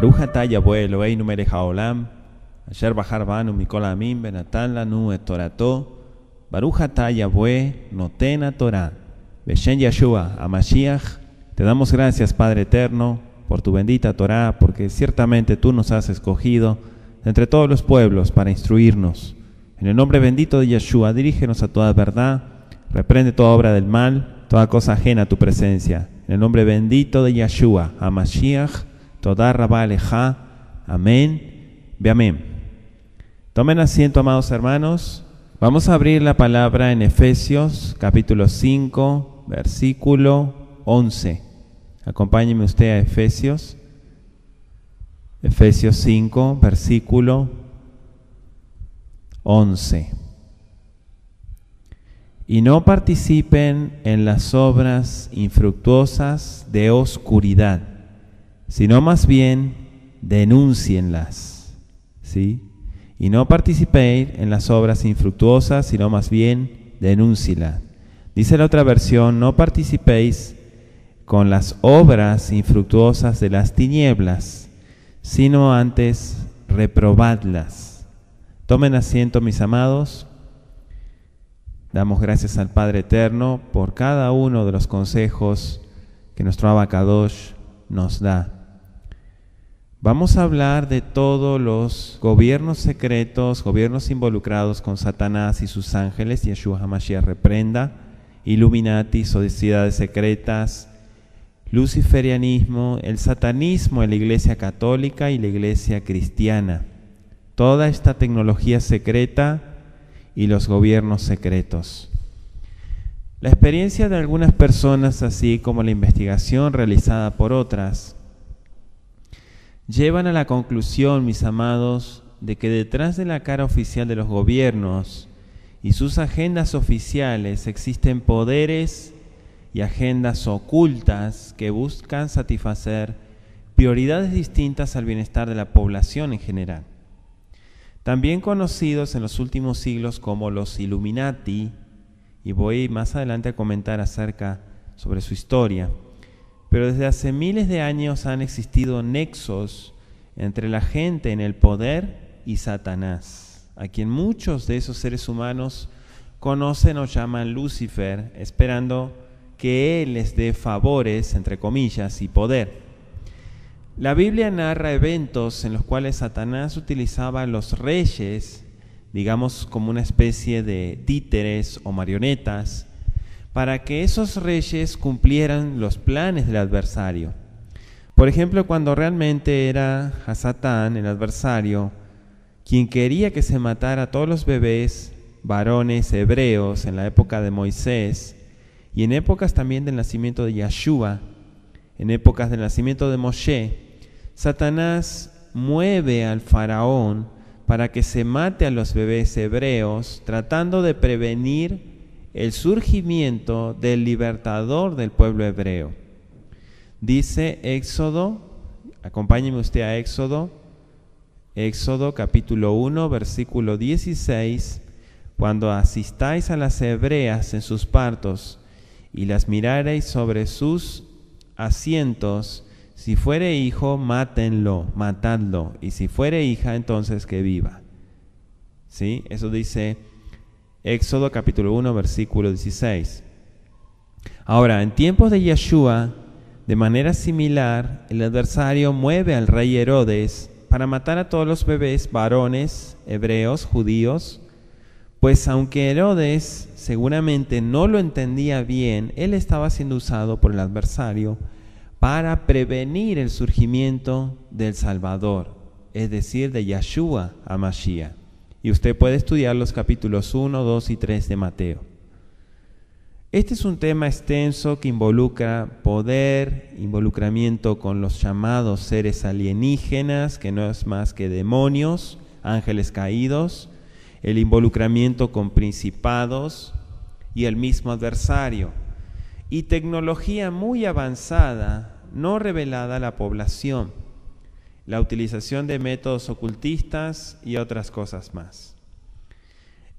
Baruch atah Yahweh Eloheinu melech haolam, asher bahar banu mikol ha'amim venatan lanu et torato. Baruch atah Yahweh noten haTorah, Beshem Yeshua HaMashiach. Te damos gracias, Padre eterno, por tu bendita Torah, porque ciertamente tú nos has escogido entre todos los pueblos para instruirnos. En el nombre bendito de Yeshua, dirígenos a toda verdad, reprende toda obra del mal, toda cosa ajena a tu presencia. En el nombre bendito de Yeshua HaMashiach, Todá Rabá Alejá. Amén. Ve amén. Tomen asiento, amados hermanos. Vamos a abrir la palabra en Efesios, capítulo 5, versículo 11. Acompáñeme usted a Efesios 5, versículo 11. Y no participen en las obras infructuosas de oscuridad, sino más bien denúncienlas, ¿sí? Y no participéis en las obras infructuosas, sino más bien denúncienlas. Dice la otra versión, no participéis con las obras infructuosas de las tinieblas, sino antes reprobadlas. Tomen asiento, mis amados. Damos gracias al Padre Eterno por cada uno de los consejos que nuestro Abba Kadosh nos da. Vamos a hablar de todos los gobiernos secretos, gobiernos involucrados con Satanás y sus ángeles, Yeshua HaMashiach reprenda, Illuminati, sociedades secretas, luciferianismo, el satanismo en la Iglesia Católica y la Iglesia Cristiana. Toda esta tecnología secreta y los gobiernos secretos. La experiencia de algunas personas, así como la investigación realizada por otras, llevan a la conclusión, mis amados, de que detrás de la cara oficial de los gobiernos y sus agendas oficiales existen poderes y agendas ocultas que buscan satisfacer prioridades distintas al bienestar de la población en general. También conocidos en los últimos siglos como los Illuminati, y voy más adelante a comentar acerca sobre su historia. Pero desde hace miles de años han existido nexos entre la gente en el poder y Satanás, a quien muchos de esos seres humanos conocen o llaman Lucifer, esperando que él les dé favores, entre comillas, y poder. La Biblia narra eventos en los cuales Satanás utilizaba a los reyes, digamos como una especie de títeres o marionetas, para que esos reyes cumplieran los planes del adversario. Por ejemplo, cuando realmente era Hasatán, el adversario, quien quería que se matara a todos los bebés varones hebreos en la época de Moisés y en épocas también del nacimiento de Yeshua, en épocas del nacimiento de Moshe, Satanás mueve al faraón para que se mate a los bebés hebreos, tratando de prevenir el surgimiento del libertador del pueblo hebreo. Dice Éxodo, acompáñeme usted a Éxodo capítulo 1, versículo 16, cuando asistáis a las hebreas en sus partos y las mirareis sobre sus asientos, si fuere hijo, mátenlo, matadlo, y si fuere hija, entonces que viva. ¿Sí? Eso dice Éxodo capítulo 1, versículo 16. Ahora, en tiempos de Yeshua, de manera similar, el adversario mueve al rey Herodes para matar a todos los bebés varones, hebreos, judíos, pues aunque Herodes seguramente no lo entendía bien, él estaba siendo usado por el adversario para prevenir el surgimiento del Salvador, es decir, de Yeshua HaMashiach. Y usted puede estudiar los capítulos 1, 2 y 3 de Mateo. Este es un tema extenso que involucra poder, involucramiento con los llamados seres alienígenas, que no es más que demonios, ángeles caídos, el involucramiento con principados y el mismo adversario, y tecnología muy avanzada, no revelada a la población, la utilización de métodos ocultistas y otras cosas más.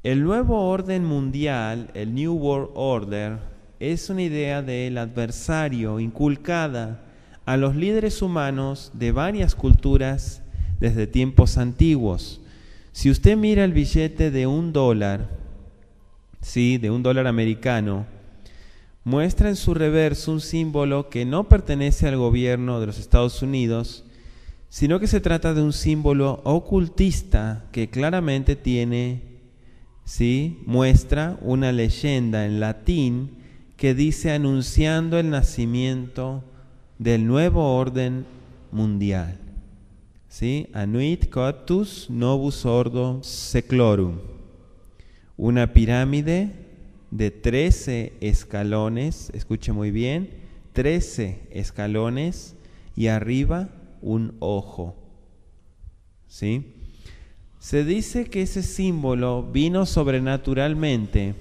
El nuevo orden mundial, el New World Order, es una idea del adversario inculcada a los líderes humanos de varias culturas desde tiempos antiguos. Si usted mira el billete de $1, ¿sí?, de $1 americano, muestra en su reverso un símbolo que no pertenece al gobierno de los Estados Unidos, sino que se trata de un símbolo ocultista que claramente tiene, ¿sí?, muestra una leyenda en latín que dice anunciando el nacimiento del nuevo orden mundial. ¿Sí? Anuit coetus novus ordo seclorum. Una pirámide de 13 escalones, escuche muy bien, 13 escalones y arriba un ojo. ¿Sí? Se dice que ese símbolo vino sobrenaturalmente.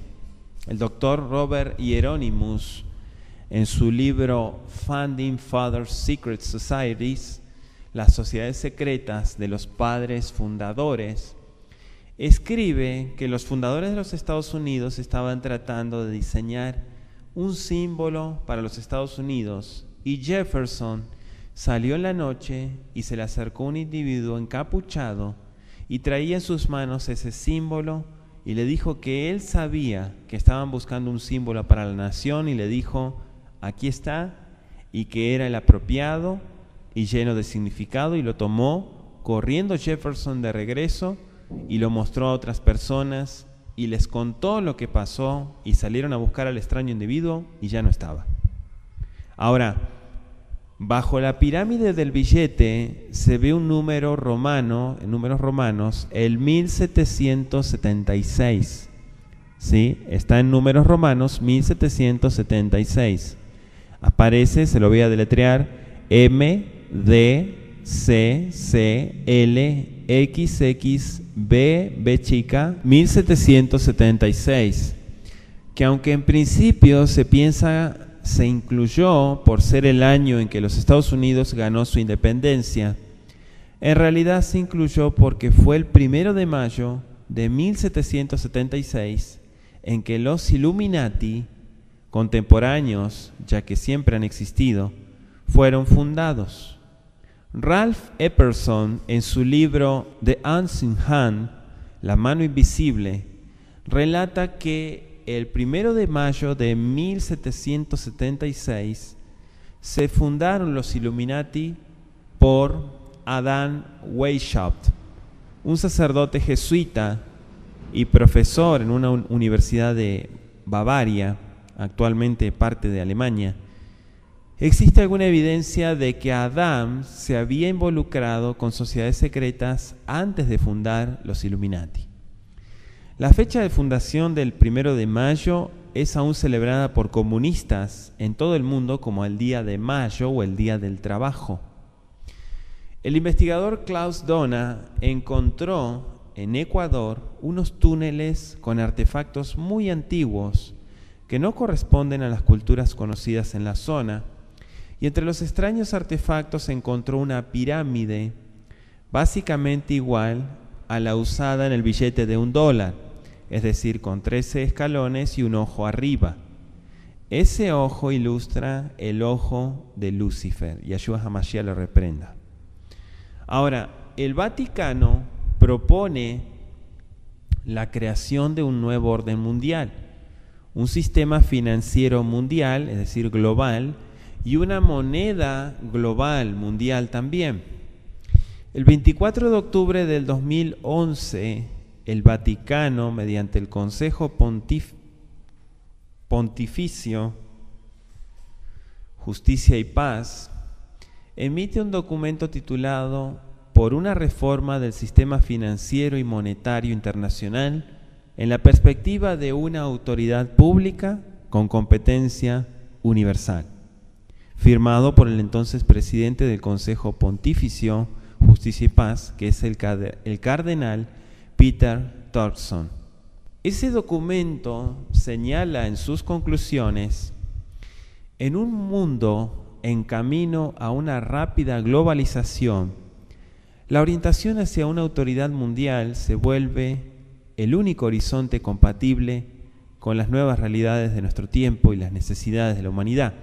El doctor Robert Hieronymus, en su libro Founding Fathers Secret Societies, las sociedades secretas de los padres fundadores, escribe que los fundadores de los Estados Unidos estaban tratando de diseñar un símbolo para los Estados Unidos y Jefferson salió en la noche y se le acercó un individuo encapuchado y traía en sus manos ese símbolo y le dijo que él sabía que estaban buscando un símbolo para la nación y le dijo: aquí está, y que era el apropiado y lleno de significado, y lo tomó corriendo Jefferson de regreso y lo mostró a otras personas y les contó lo que pasó y salieron a buscar al extraño individuo y ya no estaba. Ahora, bajo la pirámide del billete se ve un número romano, en números romanos, el 1776. ¿Sí? Está en números romanos 1776. Aparece, se lo voy a deletrear, MDCCLXXB chica 1776, que aunque en principio se incluyó por ser el año en que los Estados Unidos ganó su independencia, en realidad se incluyó porque fue el 1 de mayo de 1776 en que los Illuminati, contemporáneos, ya que siempre han existido, fueron fundados. Ralph Epperson, en su libro The Unseen Hand, La mano invisible, relata que el 1 de mayo de 1776 se fundaron los Illuminati por Adam Weishaupt, un sacerdote jesuita y profesor en una universidad de Bavaria, actualmente parte de Alemania. ¿Existe alguna evidencia de que Adam se había involucrado con sociedades secretas antes de fundar los Illuminati? La fecha de fundación del 1 de mayo es aún celebrada por comunistas en todo el mundo como el Día de Mayo o el Día del Trabajo. El investigador Klaus Dona encontró en Ecuador unos túneles con artefactos muy antiguos que no corresponden a las culturas conocidas en la zona, y entre los extraños artefactos encontró una pirámide básicamente igual a la usada en el billete de $1, es decir, con 13 escalones y un ojo arriba. Ese ojo ilustra el ojo de Lucifer, Yahshua HaMashiach lo reprenda. Ahora, el Vaticano propone la creación de un nuevo orden mundial, un sistema financiero mundial, es decir, global, y una moneda global mundial también. El 24 de octubre del 2011, el Vaticano, mediante el Consejo Pontificio, Justicia y Paz, emite un documento titulado Por una reforma del sistema financiero y monetario internacional en la perspectiva de una autoridad pública con competencia universal, firmado por el entonces presidente del Consejo Pontificio, Justicia y Paz, que es el cardenal Peter Turkson. Ese documento señala en sus conclusiones: en un mundo en camino a una rápida globalización, la orientación hacia una autoridad mundial se vuelve el único horizonte compatible con las nuevas realidades de nuestro tiempo y las necesidades de la humanidad.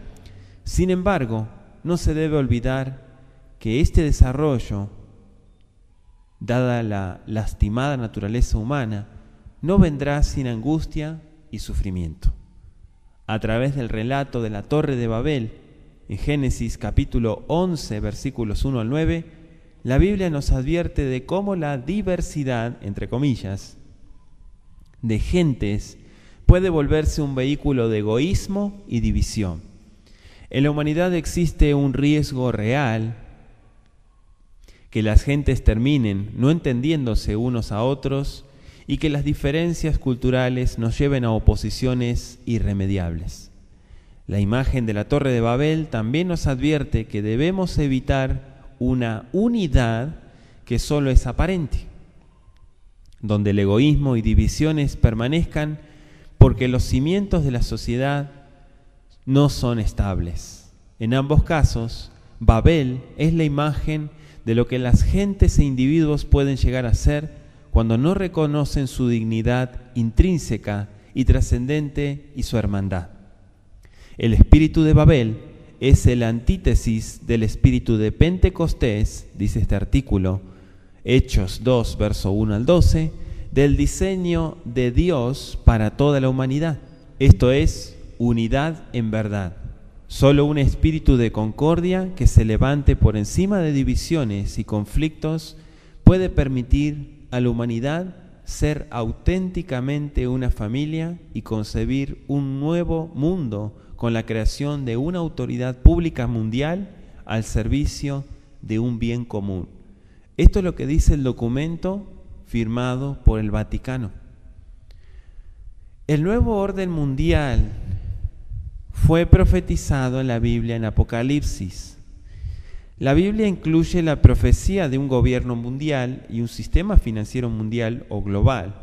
Sin embargo, no se debe olvidar que este desarrollo, dada la lastimada naturaleza humana, no vendrá sin angustia y sufrimiento. A través del relato de la Torre de Babel, en Génesis capítulo 11, versículos 1 al 9, la Biblia nos advierte de cómo la diversidad, entre comillas, de gentes puede volverse un vehículo de egoísmo y división. En la humanidad existe un riesgo real que las gentes terminen no entendiéndose unos a otros y que las diferencias culturales nos lleven a oposiciones irremediables. La imagen de la Torre de Babel también nos advierte que debemos evitar una unidad que solo es aparente, donde el egoísmo y divisiones permanezcan porque los cimientos de la sociedad no son estables. En ambos casos, Babel es la imagen de lo que las gentes e individuos pueden llegar a ser cuando no reconocen su dignidad intrínseca y trascendente y su hermandad. El espíritu de Babel es el antítesis del espíritu de Pentecostés, dice este artículo, Hechos 2, verso 1 al 12, del diseño de Dios para toda la humanidad. Esto es unidad en verdad. Solo un espíritu de concordia que se levante por encima de divisiones y conflictos puede permitir a la humanidad ser auténticamente una familia y concebir un nuevo mundo con la creación de una autoridad pública mundial al servicio de un bien común. Esto es lo que dice el documento firmado por el Vaticano. El nuevo orden mundial fue profetizado en la Biblia en Apocalipsis. La Biblia incluye la profecía de un gobierno mundial y un sistema financiero mundial o global.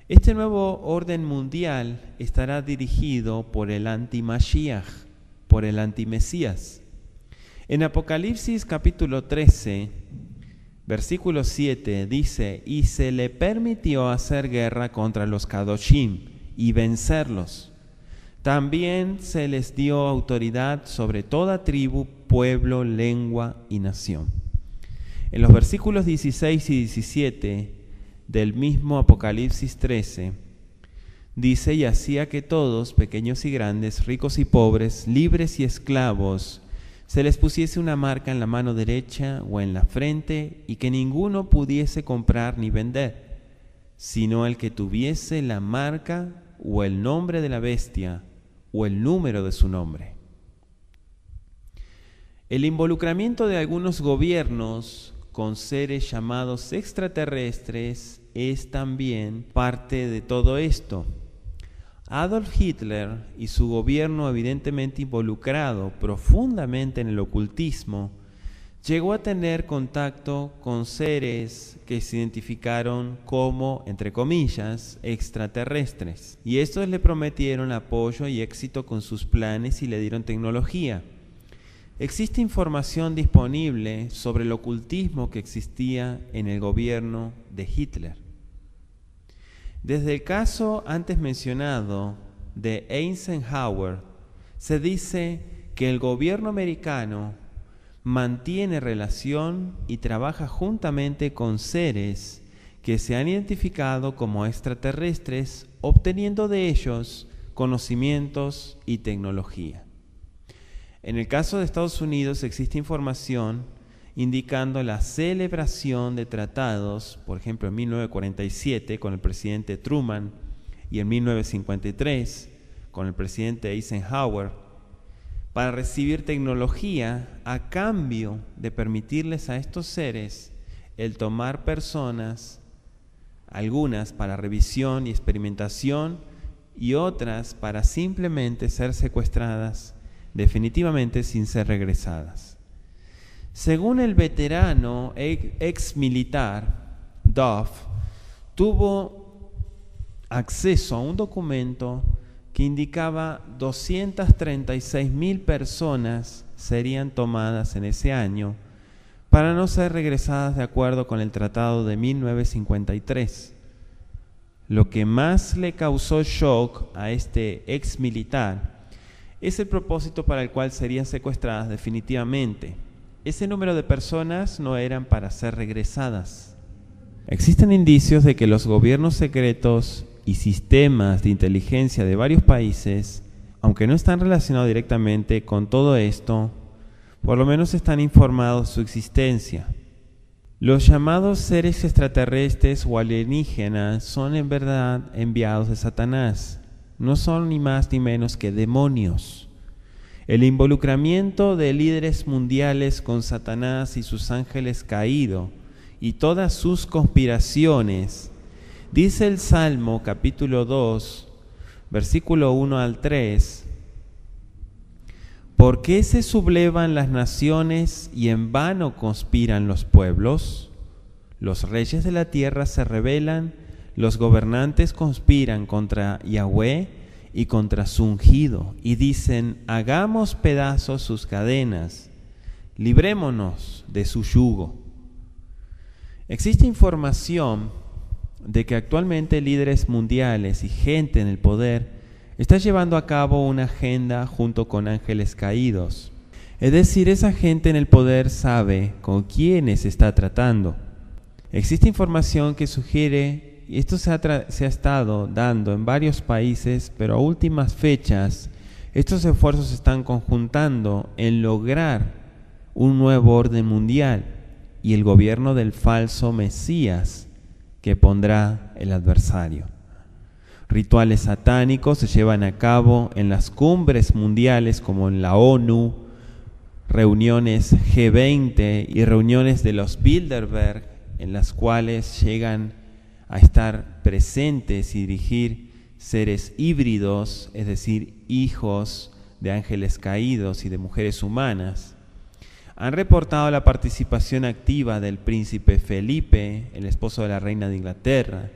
Este nuevo orden mundial estará dirigido por el anti-Mashiach, por el anti-Mesías. En Apocalipsis capítulo 13, versículo 7 dice: y se le permitió hacer guerra contra los Kadoshim y vencerlos. También se les dio autoridad sobre toda tribu, pueblo, lengua y nación. En los versículos 16 y 17 del mismo Apocalipsis 13, dice: y hacía que todos, pequeños y grandes, ricos y pobres, libres y esclavos, se les pusiese una marca en la mano derecha o en la frente, y que ninguno pudiese comprar ni vender, sino el que tuviese la marca o el nombre de la bestia o el número de su nombre. El involucramiento de algunos gobiernos con seres llamados extraterrestres es también parte de todo esto. Adolf Hitler y su gobierno, evidentemente involucrado profundamente en el ocultismo, llegó a tener contacto con seres que se identificaron como, entre comillas, extraterrestres. Y estos le prometieron apoyo y éxito con sus planes y le dieron tecnología. Existe información disponible sobre el ocultismo que existía en el gobierno de Hitler. Desde el caso antes mencionado de Eisenhower, se dice que el gobierno americano mantiene relación y trabaja juntamente con seres que se han identificado como extraterrestres, obteniendo de ellos conocimientos y tecnología. En el caso de Estados Unidos existe información indicando la celebración de tratados, por ejemplo en 1947 con el presidente Truman y en 1953 con el presidente Eisenhower, para recibir tecnología a cambio de permitirles a estos seres el tomar personas, algunas para revisión y experimentación y otras para simplemente ser secuestradas definitivamente sin ser regresadas. Según el veterano ex militar Duff, tuvo acceso a un documento que indicaba 236.000 personas serían tomadas en ese año para no ser regresadas de acuerdo con el Tratado de 1953. Lo que más le causó shock a este ex militar es el propósito para el cual serían secuestradas definitivamente. Ese número de personas no eran para ser regresadas. Existen indicios de que los gobiernos secretos y sistemas de inteligencia de varios países, aunque no están relacionados directamente con todo esto, por lo menos están informados de su existencia. Los llamados seres extraterrestres o alienígenas son en verdad enviados de Satanás. No son ni más ni menos que demonios. El involucramiento de líderes mundiales con Satanás y sus ángeles caídos y todas sus conspiraciones, dice el Salmo capítulo 2, versículo 1 al 3, ¿por qué se sublevan las naciones y en vano conspiran los pueblos? Los reyes de la tierra se rebelan, los gobernantes conspiran contra Yahweh y contra su ungido, y dicen, hagamos pedazos sus cadenas, librémonos de su yugo. Existe información de que actualmente líderes mundiales y gente en el poder está llevando a cabo una agenda junto con ángeles caídos. Es decir, esa gente en el poder sabe con quiénes está tratando. Existe información que sugiere, y esto se ha estado dando en varios países, pero a últimas fechas, estos esfuerzos se están conjuntando en lograr un nuevo orden mundial y el gobierno del falso Mesías que pondrá el adversario. Rituales satánicos se llevan a cabo en las cumbres mundiales como en la ONU, reuniones G20 y reuniones de los Bilderberg, en las cuales llegan a estar presentes y dirigir seres híbridos, es decir, hijos de ángeles caídos y de mujeres humanas. Han reportado la participación activa del príncipe Felipe, el esposo de la reina de Inglaterra,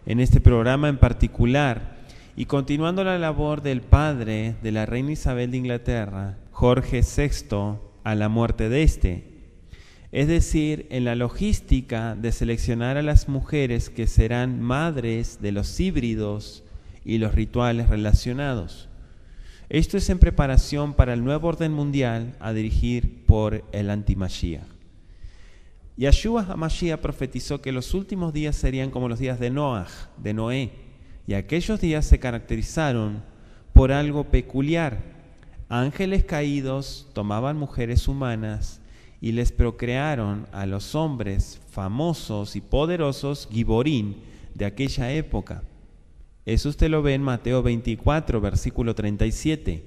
en este programa en particular, y continuando la labor del padre de la reina Isabel de Inglaterra, Jorge VI, a la muerte de este, es decir, en la logística de seleccionar a las mujeres que serán madres de los híbridos y los rituales relacionados. Esto es en preparación para el nuevo orden mundial a dirigir por el anti-Mashiach. Yeshua HaMashiach profetizó que los últimos días serían como los días de Noé, y aquellos días se caracterizaron por algo peculiar. Ángeles caídos tomaban mujeres humanas y les procrearon a los hombres famosos y poderosos Giborín de aquella época. Eso usted lo ve en Mateo 24, versículo 37.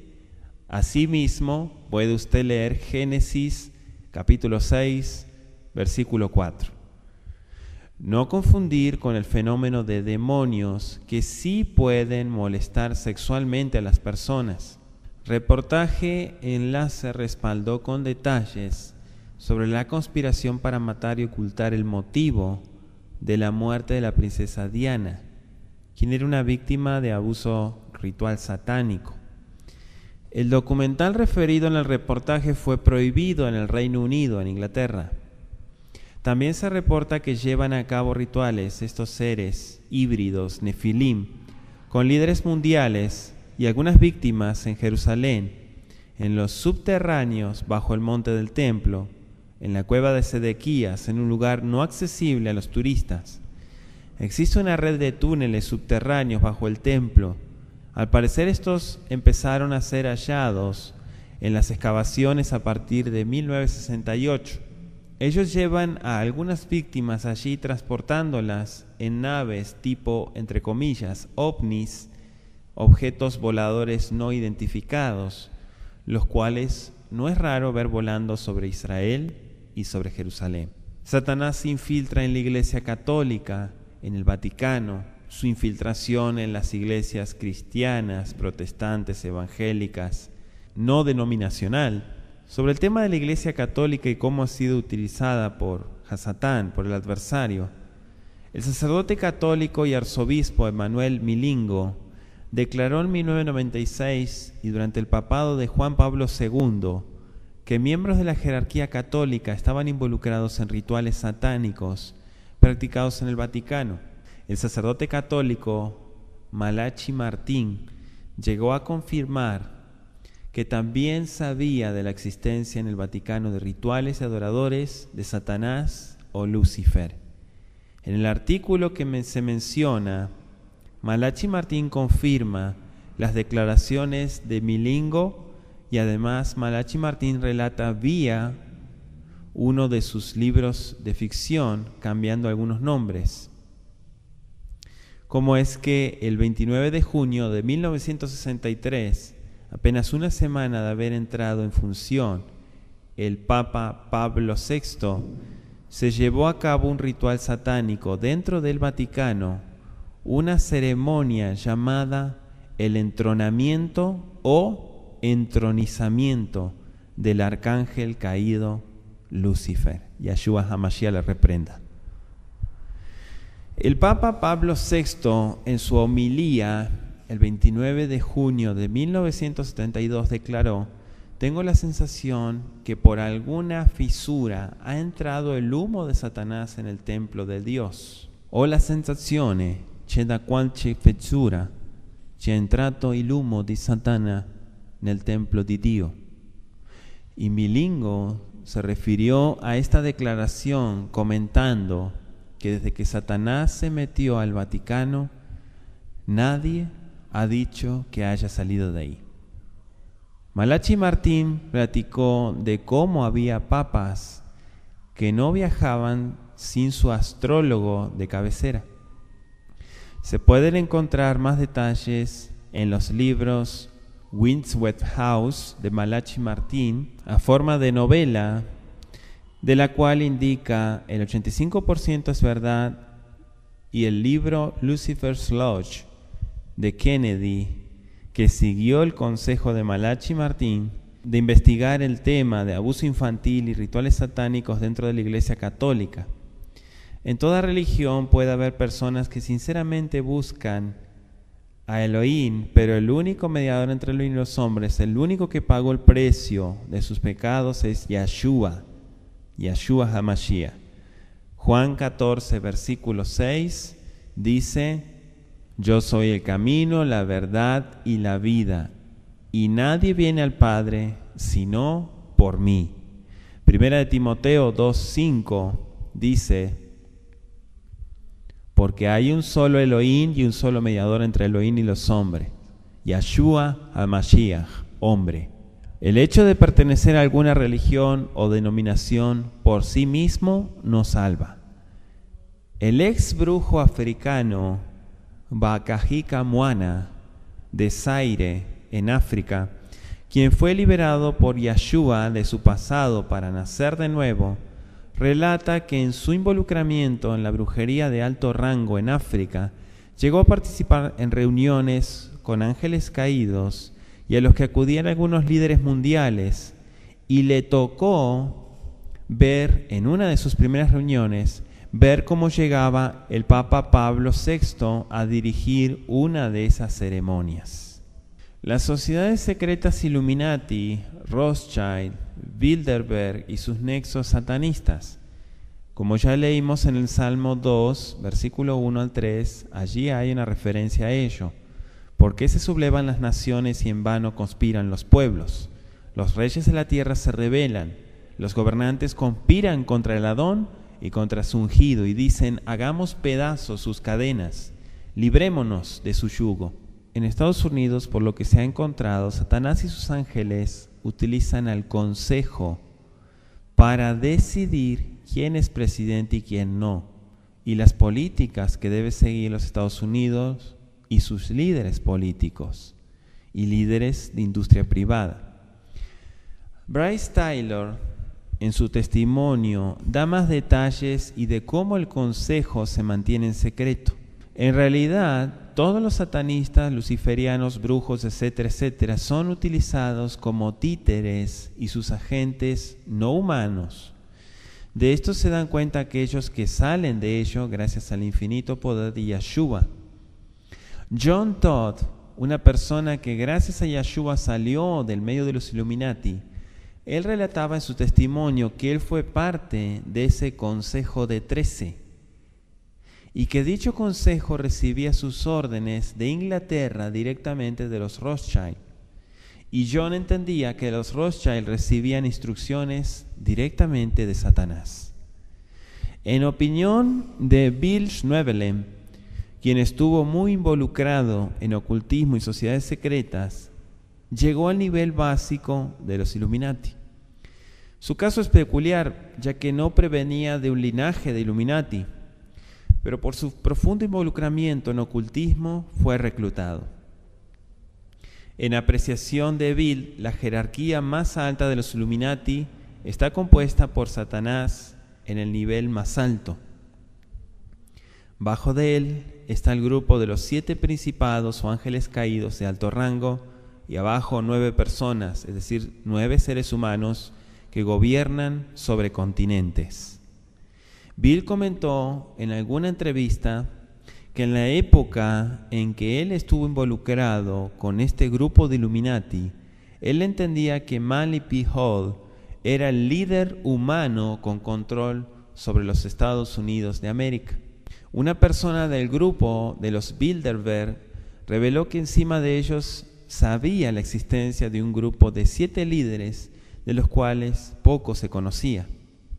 Asimismo, puede usted leer Génesis capítulo 6, versículo 4. No confundir con el fenómeno de demonios que sí pueden molestar sexualmente a las personas. Reportaje Enlace respaldó con detalles sobre la conspiración para matar y ocultar el motivo de la muerte de la princesa Diana, quien era una víctima de abuso ritual satánico. El documental referido en el reportaje fue prohibido en el Reino Unido, en Inglaterra. También se reporta que llevan a cabo rituales estos seres híbridos, Nefilim, con líderes mundiales y algunas víctimas en Jerusalén, en los subterráneos bajo el monte del templo, en la cueva de Sedequías, en un lugar no accesible a los turistas. Existe una red de túneles subterráneos bajo el templo. Al parecer estos empezaron a ser hallados en las excavaciones a partir de 1968. Ellos llevan a algunas víctimas allí transportándolas en naves tipo, entre comillas, ovnis, objetos voladores no identificados, los cuales no es raro ver volando sobre Israel y sobre Jerusalén. Satanás se infiltra en la Iglesia Católica, en el Vaticano, su infiltración en las iglesias cristianas, protestantes, evangélicas, no denominacional. Sobre el tema de la Iglesia Católica y cómo ha sido utilizada por Hasatán, por el adversario, el sacerdote católico y arzobispo Emanuel Milingo declaró en 1996 y durante el papado de Juan Pablo II que miembros de la jerarquía católica estaban involucrados en rituales satánicos practicados en el Vaticano. El sacerdote católico Malachi Martín llegó a confirmar que también sabía de la existencia en el Vaticano de rituales y adoradores de Satanás o Lucifer. En el artículo que se menciona, Malachi Martín confirma las declaraciones de Milingo y además Malachi Martín relata vía uno de sus libros de ficción, cambiando algunos nombres. Como es que el 29 de junio de 1963, apenas una semana de haber entrado en función el Papa Pablo VI, se llevó a cabo un ritual satánico dentro del Vaticano, una ceremonia llamada el entronamiento o entronizamiento del arcángel caído Lucifer. Yahshua HaMashiach le reprenda. El Papa Pablo VI, en su homilía, el 29 de junio de 1972, declaró: tengo la sensación que por alguna fisura ha entrado el humo de Satanás en el templo de Dios. Ho la sensazione che da qualche fessura c'è entrato il humo di Satana nel templo di Dio. Y Milingo se refirió a esta declaración comentando que desde que Satanás se metió al Vaticano, nadie ha dicho que haya salido de ahí. Malachi Martín platicó de cómo había papas que no viajaban sin su astrólogo de cabecera. Se pueden encontrar más detalles en los libros Windswept House de Malachi Martín, a forma de novela, de la cual indica el 85% es verdad, y el libro Lucifer's Lodge de Kennedy, que siguió el consejo de Malachi Martín de investigar el tema de abuso infantil y rituales satánicos dentro de la Iglesia Católica. En toda religión puede haber personas que sinceramente buscan a Elohim, pero el único mediador entre Elohim y los hombres, el único que pagó el precio de sus pecados es Yahshua HaMashiach. Juan 14, versículo 6 dice: yo soy el camino, la verdad y la vida, y nadie viene al Padre sino por mí. Primera de Timoteo 2:5 dice: porque hay un solo Elohim y un solo mediador entre Elohim y los hombres, Yahshua HaMashiach, hombre. El hecho de pertenecer a alguna religión o denominación por sí mismo no salva. El ex brujo africano Bakahika Mwana de Zaire, en África, quien fue liberado por Yahshua de su pasado para nacer de nuevo, relata que en su involucramiento en la brujería de alto rango en África, llegó a participar en reuniones con ángeles caídos y a los que acudían algunos líderes mundiales, y le tocó ver en una de sus primeras reuniones cómo llegaba el Papa Pablo VI a dirigir una de esas ceremonias. Las sociedades secretas Illuminati, Rothschild, Bilderberg y sus nexos satanistas. Como ya leímos en el Salmo 2, versículo 1 al 3, allí hay una referencia a ello. ¿Por qué se sublevan las naciones y en vano conspiran los pueblos? Los reyes de la tierra se rebelan, los gobernantes conspiran contra el Adón y contra su ungido, y dicen: hagamos pedazos sus cadenas, librémonos de su yugo. En Estados Unidos, por lo que se ha encontrado, Satanás y sus ángeles utilizan al consejo para decidir quién es presidente y quién no, y las políticas que debe seguir los Estados Unidos y sus líderes políticos y líderes de industria privada. Bryce Taylor, en su testimonio, da más detalles y de cómo el consejo se mantiene en secreto. En realidad, todos los satanistas, luciferianos, brujos, etcétera, etcétera, son utilizados como títeres y sus agentes no humanos. De esto se dan cuenta aquellos que salen de ello gracias al infinito poder de Yahshua. John Todd, una persona que gracias a Yahshua salió del medio de los Illuminati, él relataba en su testimonio que él fue parte de ese consejo de 13 y que dicho consejo recibía sus órdenes de Inglaterra directamente de los Rothschild, y John entendía que los Rothschild recibían instrucciones directamente de Satanás. En opinión de Bill Schnoebelen, quien estuvo muy involucrado en ocultismo y sociedades secretas, llegó al nivel básico de los Illuminati. Su caso es peculiar, ya que no prevenía de un linaje de Illuminati, pero por su profundo involucramiento en ocultismo fue reclutado. En apreciación de Bill, la jerarquía más alta de los Illuminati está compuesta por Satanás en el nivel más alto. Bajo de él está el grupo de los 7 principados o ángeles caídos de alto rango, y abajo 9 personas, es decir, 9 seres humanos que gobiernan sobre continentes. Bill comentó en alguna entrevista que en la época en que él estuvo involucrado con este grupo de Illuminati, él entendía que Manly P. Hall era el líder humano con control sobre los Estados Unidos de América. Una persona del grupo de los Bilderberg reveló que encima de ellos sabía la existencia de un grupo de 7 líderes de los cuales poco se conocía.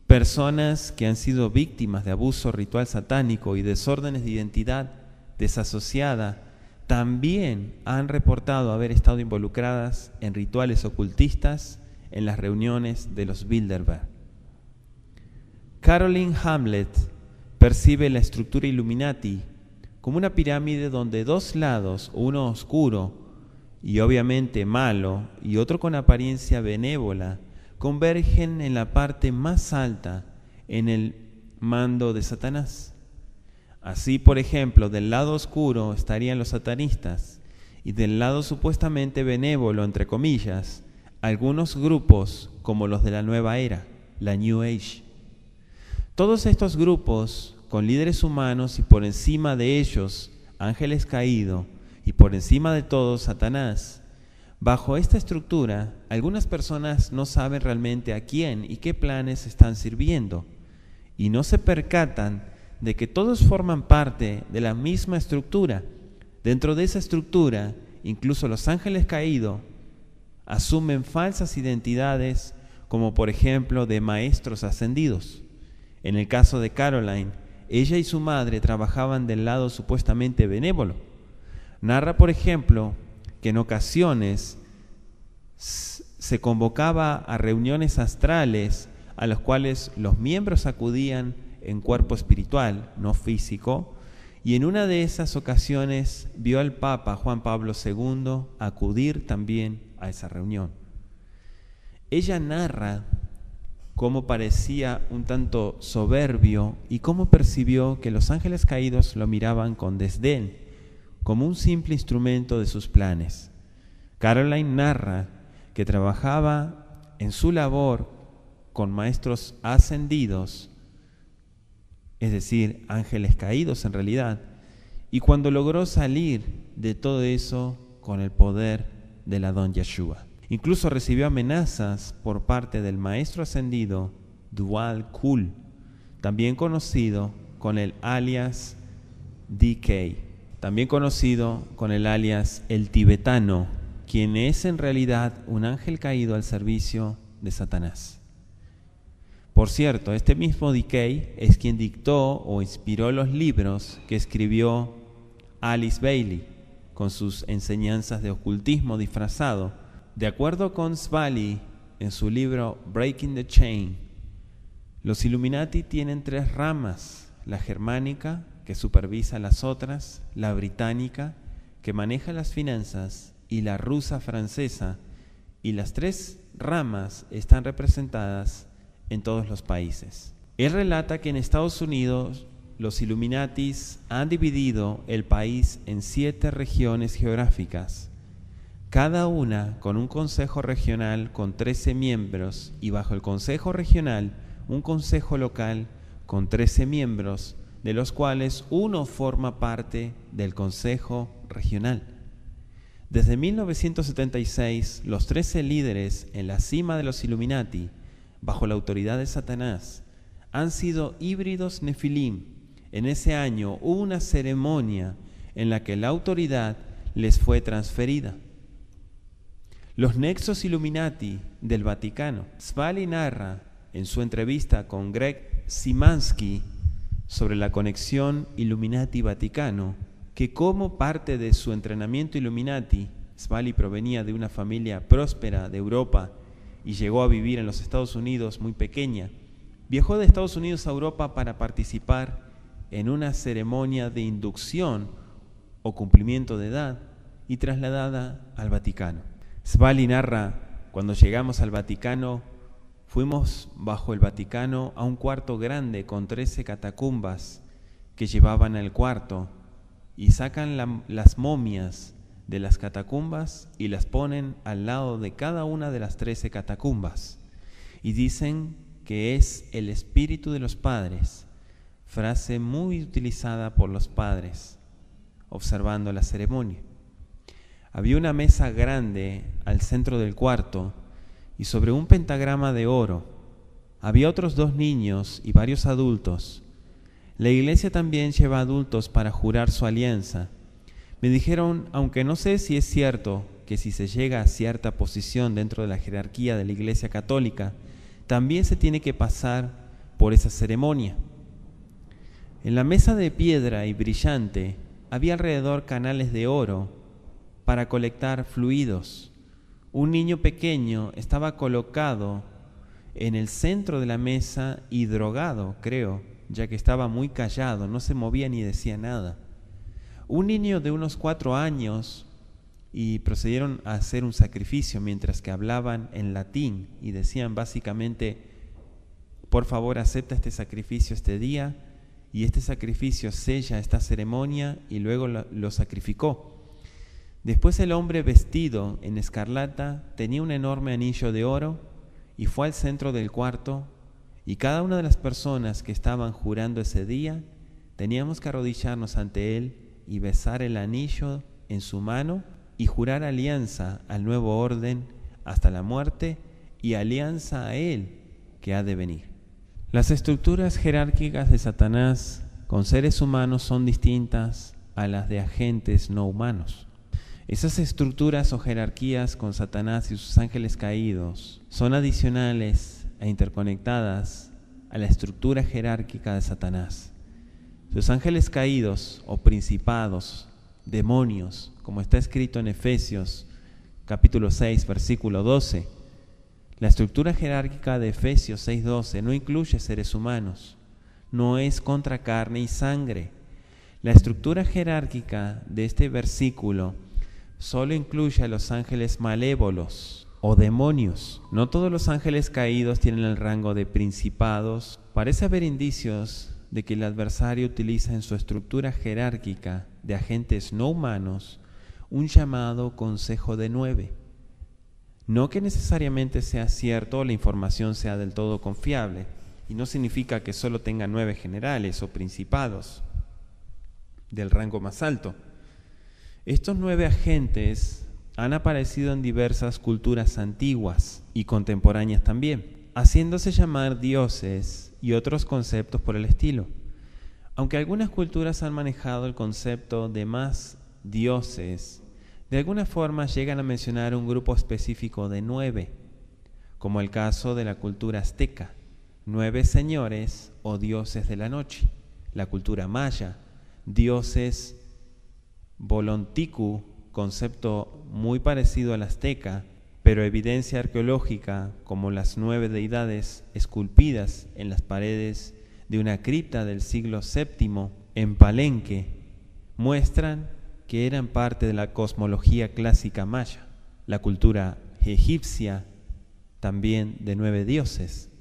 Personas que han sido víctimas de abuso ritual satánico y desórdenes de identidad desasociada también han reportado haber estado involucradas en rituales ocultistas en las reuniones de los Bilderberg. Caroline Hamlet percibe la estructura Illuminati como una pirámide donde 2 lados, uno oscuro y obviamente malo y otro con apariencia benévola, convergen en la parte más alta, en el mando de Satanás. Así, por ejemplo, del lado oscuro estarían los satanistas y del lado supuestamente benévolo, entre comillas, algunos grupos como los de la nueva era, la New Age. Todos estos grupos, con líderes humanos y por encima de ellos, ángeles caídos, y por encima de todo, Satanás. Bajo esta estructura, algunas personas no saben realmente a quién y qué planes están sirviendo, y no se percatan de que todos forman parte de la misma estructura. Dentro de esa estructura, incluso los ángeles caídos asumen falsas identidades, como por ejemplo de maestros ascendidos. En el caso de Caroline, ella y su madre trabajaban del lado supuestamente benévolo. Narra, por ejemplo, que en ocasiones se convocaba a reuniones astrales a las cuales los miembros acudían en cuerpo espiritual, no físico, y en una de esas ocasiones vio al Papa Juan Pablo II acudir también a esa reunión. Ella narra cómo parecía un tanto soberbio y cómo percibió que los ángeles caídos lo miraban con desdén, como un simple instrumento de sus planes. Caroline narra que trabajaba en su labor con maestros ascendidos, es decir, ángeles caídos en realidad, y cuando logró salir de todo eso con el poder del Adón Yeshua. Incluso recibió amenazas por parte del maestro ascendido Dual Kul, también conocido con el alias DK, también conocido con el alias el tibetano, quien es en realidad un ángel caído al servicio de Satanás. Por cierto, este mismo DK es quien dictó o inspiró los libros que escribió Alice Bailey con sus enseñanzas de ocultismo disfrazado. De acuerdo con Svali, en su libro Breaking the Chain, los Illuminati tienen 3 ramas: la germánica, que supervisa las otras, la británica, que maneja las finanzas, y la rusa francesa, y las 3 ramas están representadas en todos los países. Él relata que en Estados Unidos los Illuminatis han dividido el país en 7 regiones geográficas, cada una con un consejo regional con 13 miembros, y bajo el consejo regional un consejo local con 13 miembros, de los cuales uno forma parte del consejo regional. Desde 1976, los 13 líderes en la cima de los Illuminati, bajo la autoridad de Satanás, han sido híbridos nefilim. En ese año hubo una ceremonia en la que la autoridad les fue transferida. Los nexos Illuminati del Vaticano. Svali narra en su entrevista con Greg Szymanski sobre la conexión Illuminati-Vaticano que como parte de su entrenamiento Illuminati, Svali provenía de una familia próspera de Europa y llegó a vivir en los Estados Unidos muy pequeña. Viajó de Estados Unidos a Europa para participar en una ceremonia de inducción o cumplimiento de edad y trasladada al Vaticano. Svali narra, cuando llegamos al Vaticano, fuimos bajo el Vaticano a un cuarto grande con 13 catacumbas que llevaban al cuarto y sacan las momias de las catacumbas y las ponen al lado de cada una de las 13 catacumbas y dicen que es el espíritu de los padres, frase muy utilizada por los padres observando la ceremonia. Había una mesa grande al centro del cuarto y sobre un pentagrama de oro había otros 2 niños y varios adultos. La iglesia también lleva adultos para jurar su alianza. Me dijeron, aunque no sé si es cierto, que si se llega a cierta posición dentro de la jerarquía de la Iglesia Católica, también se tiene que pasar por esa ceremonia. En la mesa de piedra y brillante había alrededor canales de oro para colectar fluidos. Un niño pequeño estaba colocado en el centro de la mesa y drogado, creo, ya que estaba muy callado, no se movía ni decía nada. Un niño de unos 4 años y procedieron a hacer un sacrificio mientras que hablaban en latín y decían básicamente, por favor acepta este sacrificio este día, y este sacrificio sella esta ceremonia, y luego lo sacrificó. Después el hombre vestido en escarlata tenía un enorme anillo de oro y fue al centro del cuarto, y cada una de las personas que estaban jurando ese día teníamos que arrodillarnos ante él y besar el anillo en su mano y jurar alianza al nuevo orden hasta la muerte y alianza a él que ha de venir. Las estructuras jerárquicas de Satanás con seres humanos son distintas a las de agentes no humanos. Esas estructuras o jerarquías con Satanás y sus ángeles caídos son adicionales e interconectadas a la estructura jerárquica de Satanás. Sus ángeles caídos o principados, demonios, como está escrito en Efesios capítulo 6, versículo 12. La estructura jerárquica de Efesios 6:12 no incluye seres humanos, no es contra carne y sangre. La estructura jerárquica de este versículo solo incluye a los ángeles malévolos o demonios. No todos los ángeles caídos tienen el rango de principados. Parece haber indicios de que el adversario utiliza en su estructura jerárquica de agentes no humanos un llamado consejo de 9. No que necesariamente sea cierto o la información sea del todo confiable, y no significa que solo tenga 9 generales o principados del rango más alto. Estos 9 agentes han aparecido en diversas culturas antiguas y contemporáneas también, haciéndose llamar dioses y otros conceptos por el estilo. Aunque algunas culturas han manejado el concepto de más dioses, de alguna forma llegan a mencionar un grupo específico de 9, como el caso de la cultura azteca, 9 señores o dioses de la noche. La cultura maya, dioses Volonticu, concepto muy parecido al azteca, pero evidencia arqueológica como las 9 deidades esculpidas en las paredes de una cripta del siglo VII en Palenque muestran que eran parte de la cosmología clásica maya. La cultura egipcia también de 9 dioses.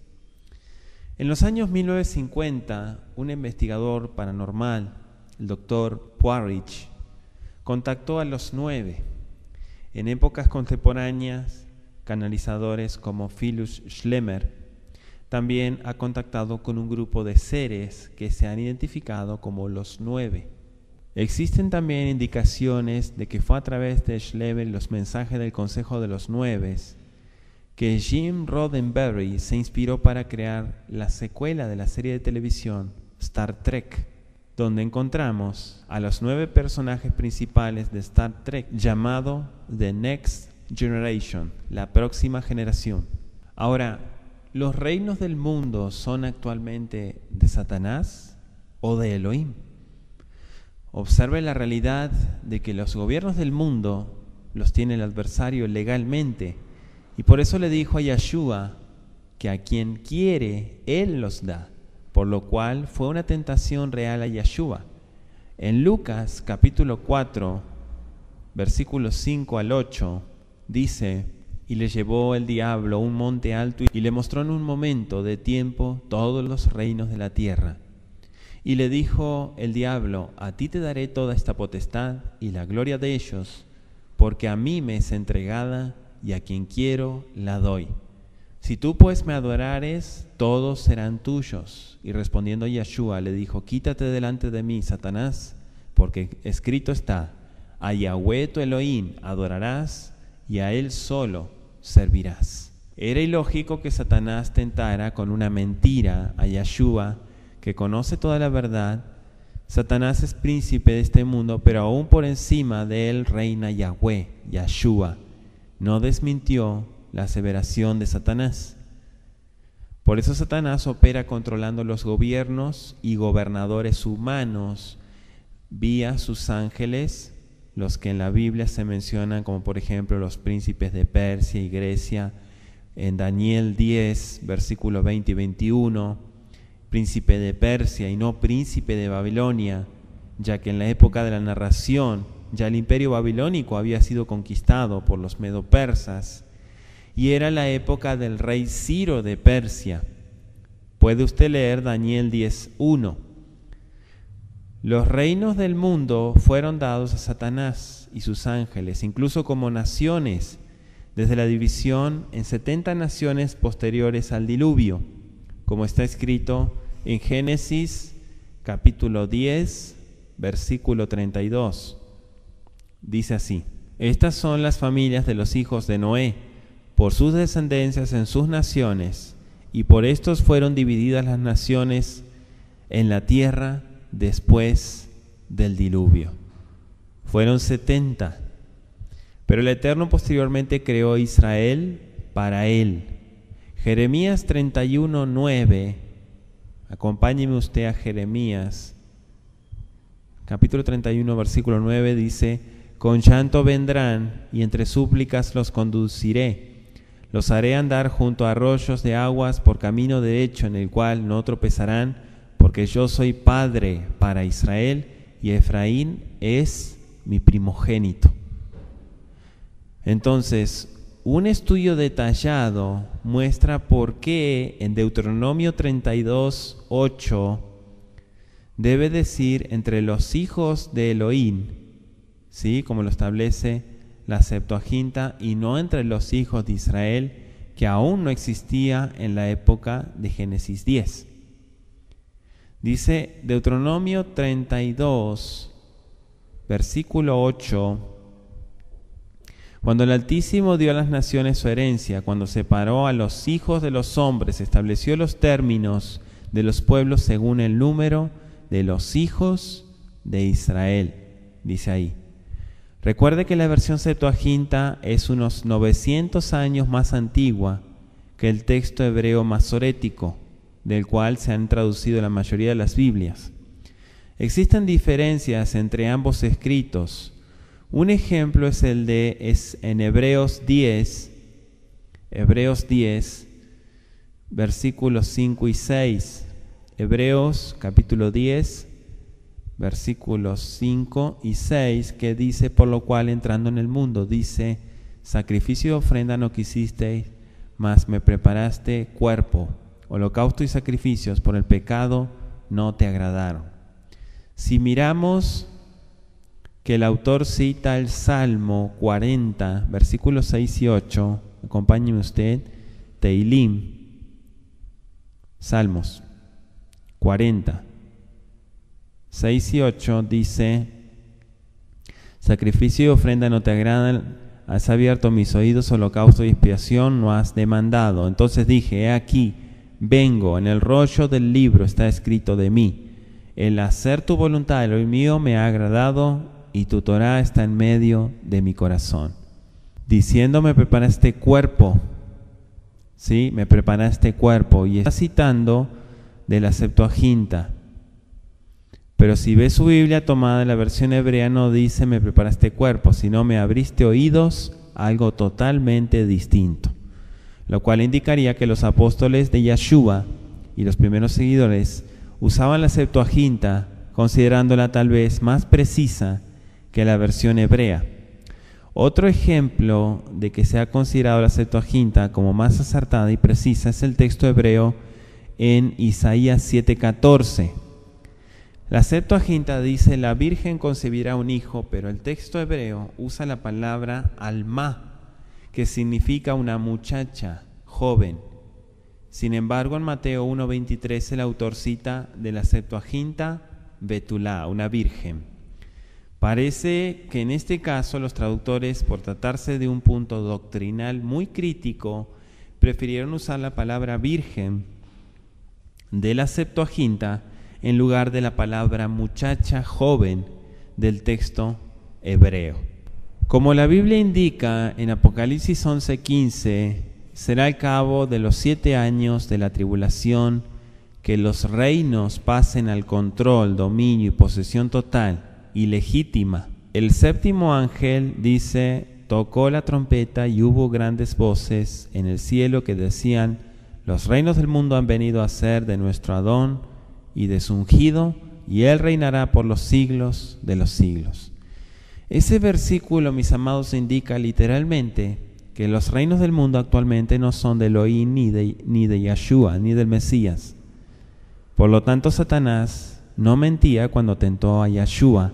En los años 1950, un investigador paranormal, el Dr. Quaritch, contactó a los 9. En épocas contemporáneas, canalizadores como Phyllis Schlemmer también ha contactado con un grupo de seres que se han identificado como los 9. Existen también indicaciones de que fue a través de Schlemmer y los mensajes del Consejo de los 9 que Jim Roddenberry se inspiró para crear la secuela de la serie de televisión Star Trek, donde encontramos a los 9 personajes principales de Star Trek llamado The Next generation, la próxima generación. Ahora, ¿los reinos del mundo son actualmente de Satanás o de Elohim? Observe la realidad de que los gobiernos del mundo los tiene el adversario legalmente, y por eso le dijo a Yeshua que a quien quiere, Él los da, por lo cual fue una tentación real a Yeshua. En Lucas capítulo 4, versículos 5 al 8, dice: y le llevó el diablo a un monte alto y le mostró en un momento de tiempo todos los reinos de la tierra. Y le dijo el diablo: a ti te daré toda esta potestad y la gloria de ellos, porque a mí me es entregada y a quien quiero la doy. Si tú pues me adorares, todos serán tuyos. Y respondiendo Yeshua le dijo: quítate delante de mí, Satanás, porque escrito está: a Yahweh tu Elohim adorarás y a Él solo servirás. Era ilógico que Satanás tentara con una mentira a Yeshua, que conoce toda la verdad. Satanás es príncipe de este mundo, pero aún por encima de él reina Yahweh, Yeshua. No desmintió la aseveración de Satanás. Por eso Satanás opera controlando los gobiernos y gobernadores humanos vía sus ángeles, los que en la Biblia se mencionan como por ejemplo los príncipes de Persia y Grecia, en Daniel 10, versículos 20 y 21, príncipe de Persia y no príncipe de Babilonia, ya que en la época de la narración ya el imperio babilónico había sido conquistado por los medo-persas y era la época del rey Ciro de Persia. Puede usted leer Daniel 10:1. Los reinos del mundo fueron dados a Satanás y sus ángeles, incluso como naciones, desde la división en 70 naciones posteriores al diluvio, como está escrito en Génesis capítulo 10, versículo 32. Dice así: estas son las familias de los hijos de Noé, por sus descendencias en sus naciones, y por estos fueron divididas las naciones en la tierra después del diluvio. Fueron 70, pero el Eterno posteriormente creó Israel para él. Jeremías 31:9, acompáñeme usted a Jeremías, capítulo 31, versículo 9, dice: con llanto vendrán y entre súplicas los conduciré. Los haré andar junto a arroyos de aguas por camino derecho en el cual no tropezarán, porque yo soy padre para Israel y Efraín es mi primogénito. Entonces, un estudio detallado muestra por qué en Deuteronomio 32:8 debe decir entre los hijos de Elohim, ¿sí?, como lo establece la Septuaginta, y no entre los hijos de Israel, que aún no existía en la época de Génesis 10. Dice Deuteronomio 32, versículo 8: cuando el Altísimo dio a las naciones su herencia, cuando separó a los hijos de los hombres, estableció los términos de los pueblos según el número de los hijos de Israel. Dice ahí. Recuerde que la versión Septuaginta es unos 900 años más antigua que el texto hebreo masorético, del cual se han traducido la mayoría de las Biblias. Existen diferencias entre ambos escritos. Un ejemplo es en Hebreos 10, versículos 5 y 6. Hebreos capítulo 10, versículos 5 y 6, que dice: por lo cual entrando en el mundo, dice, sacrificio y ofrenda no quisiste, mas me preparaste cuerpo, holocausto y sacrificios por el pecado no te agradaron. Si miramos que el autor cita el Salmo 40, versículos 6 y 8, acompáñeme usted, Teilim, Salmos 40, 6 y 8 dice: sacrificio y ofrenda no te agradan, has abierto mis oídos, holocausto y expiación no has demandado. Entonces dije, he aquí, vengo, en el rollo del libro está escrito de mí, el hacer tu voluntad, el mío, me ha agradado, y tu Torá está en medio de mi corazón. diciendo me preparaste cuerpo, ¿sí? Me preparaste cuerpo, y está citando de la Septuaginta. Pero si ves su Biblia tomada en la versión hebrea, no dice me preparaste cuerpo, sino me abriste oídos, algo totalmente distinto. Lo cual indicaría que los apóstoles de Yeshua y los primeros seguidores usaban la Septuaginta, considerándola tal vez más precisa que la versión hebrea. Otro ejemplo de que se ha considerado la Septuaginta como más acertada y precisa es el texto hebreo en Isaías 7:14. La Septuaginta dice, la Virgen concebirá un hijo, pero el texto hebreo usa la palabra alma, que significa una muchacha joven. Sin embargo, en Mateo 1:23 el autor cita de la Septuaginta Betulá, una virgen. Parece que en este caso los traductores, por tratarse de un punto doctrinal muy crítico, prefirieron usar la palabra virgen de la Septuaginta en lugar de la palabra muchacha joven del texto hebreo. Como la Biblia indica en Apocalipsis 11:15, será al cabo de los 7 años de la tribulación que los reinos pasen al control, dominio y posesión total y legítima. El séptimo ángel dice, tocó la trompeta y hubo grandes voces en el cielo que decían, los reinos del mundo han venido a ser de nuestro Adón y de su ungido, y él reinará por los siglos de los siglos. Ese versículo, mis amados, indica literalmente que los reinos del mundo actualmente no son de Elohim ni de Yeshua, ni del Mesías. Por lo tanto, Satanás no mentía cuando tentó a Yeshua,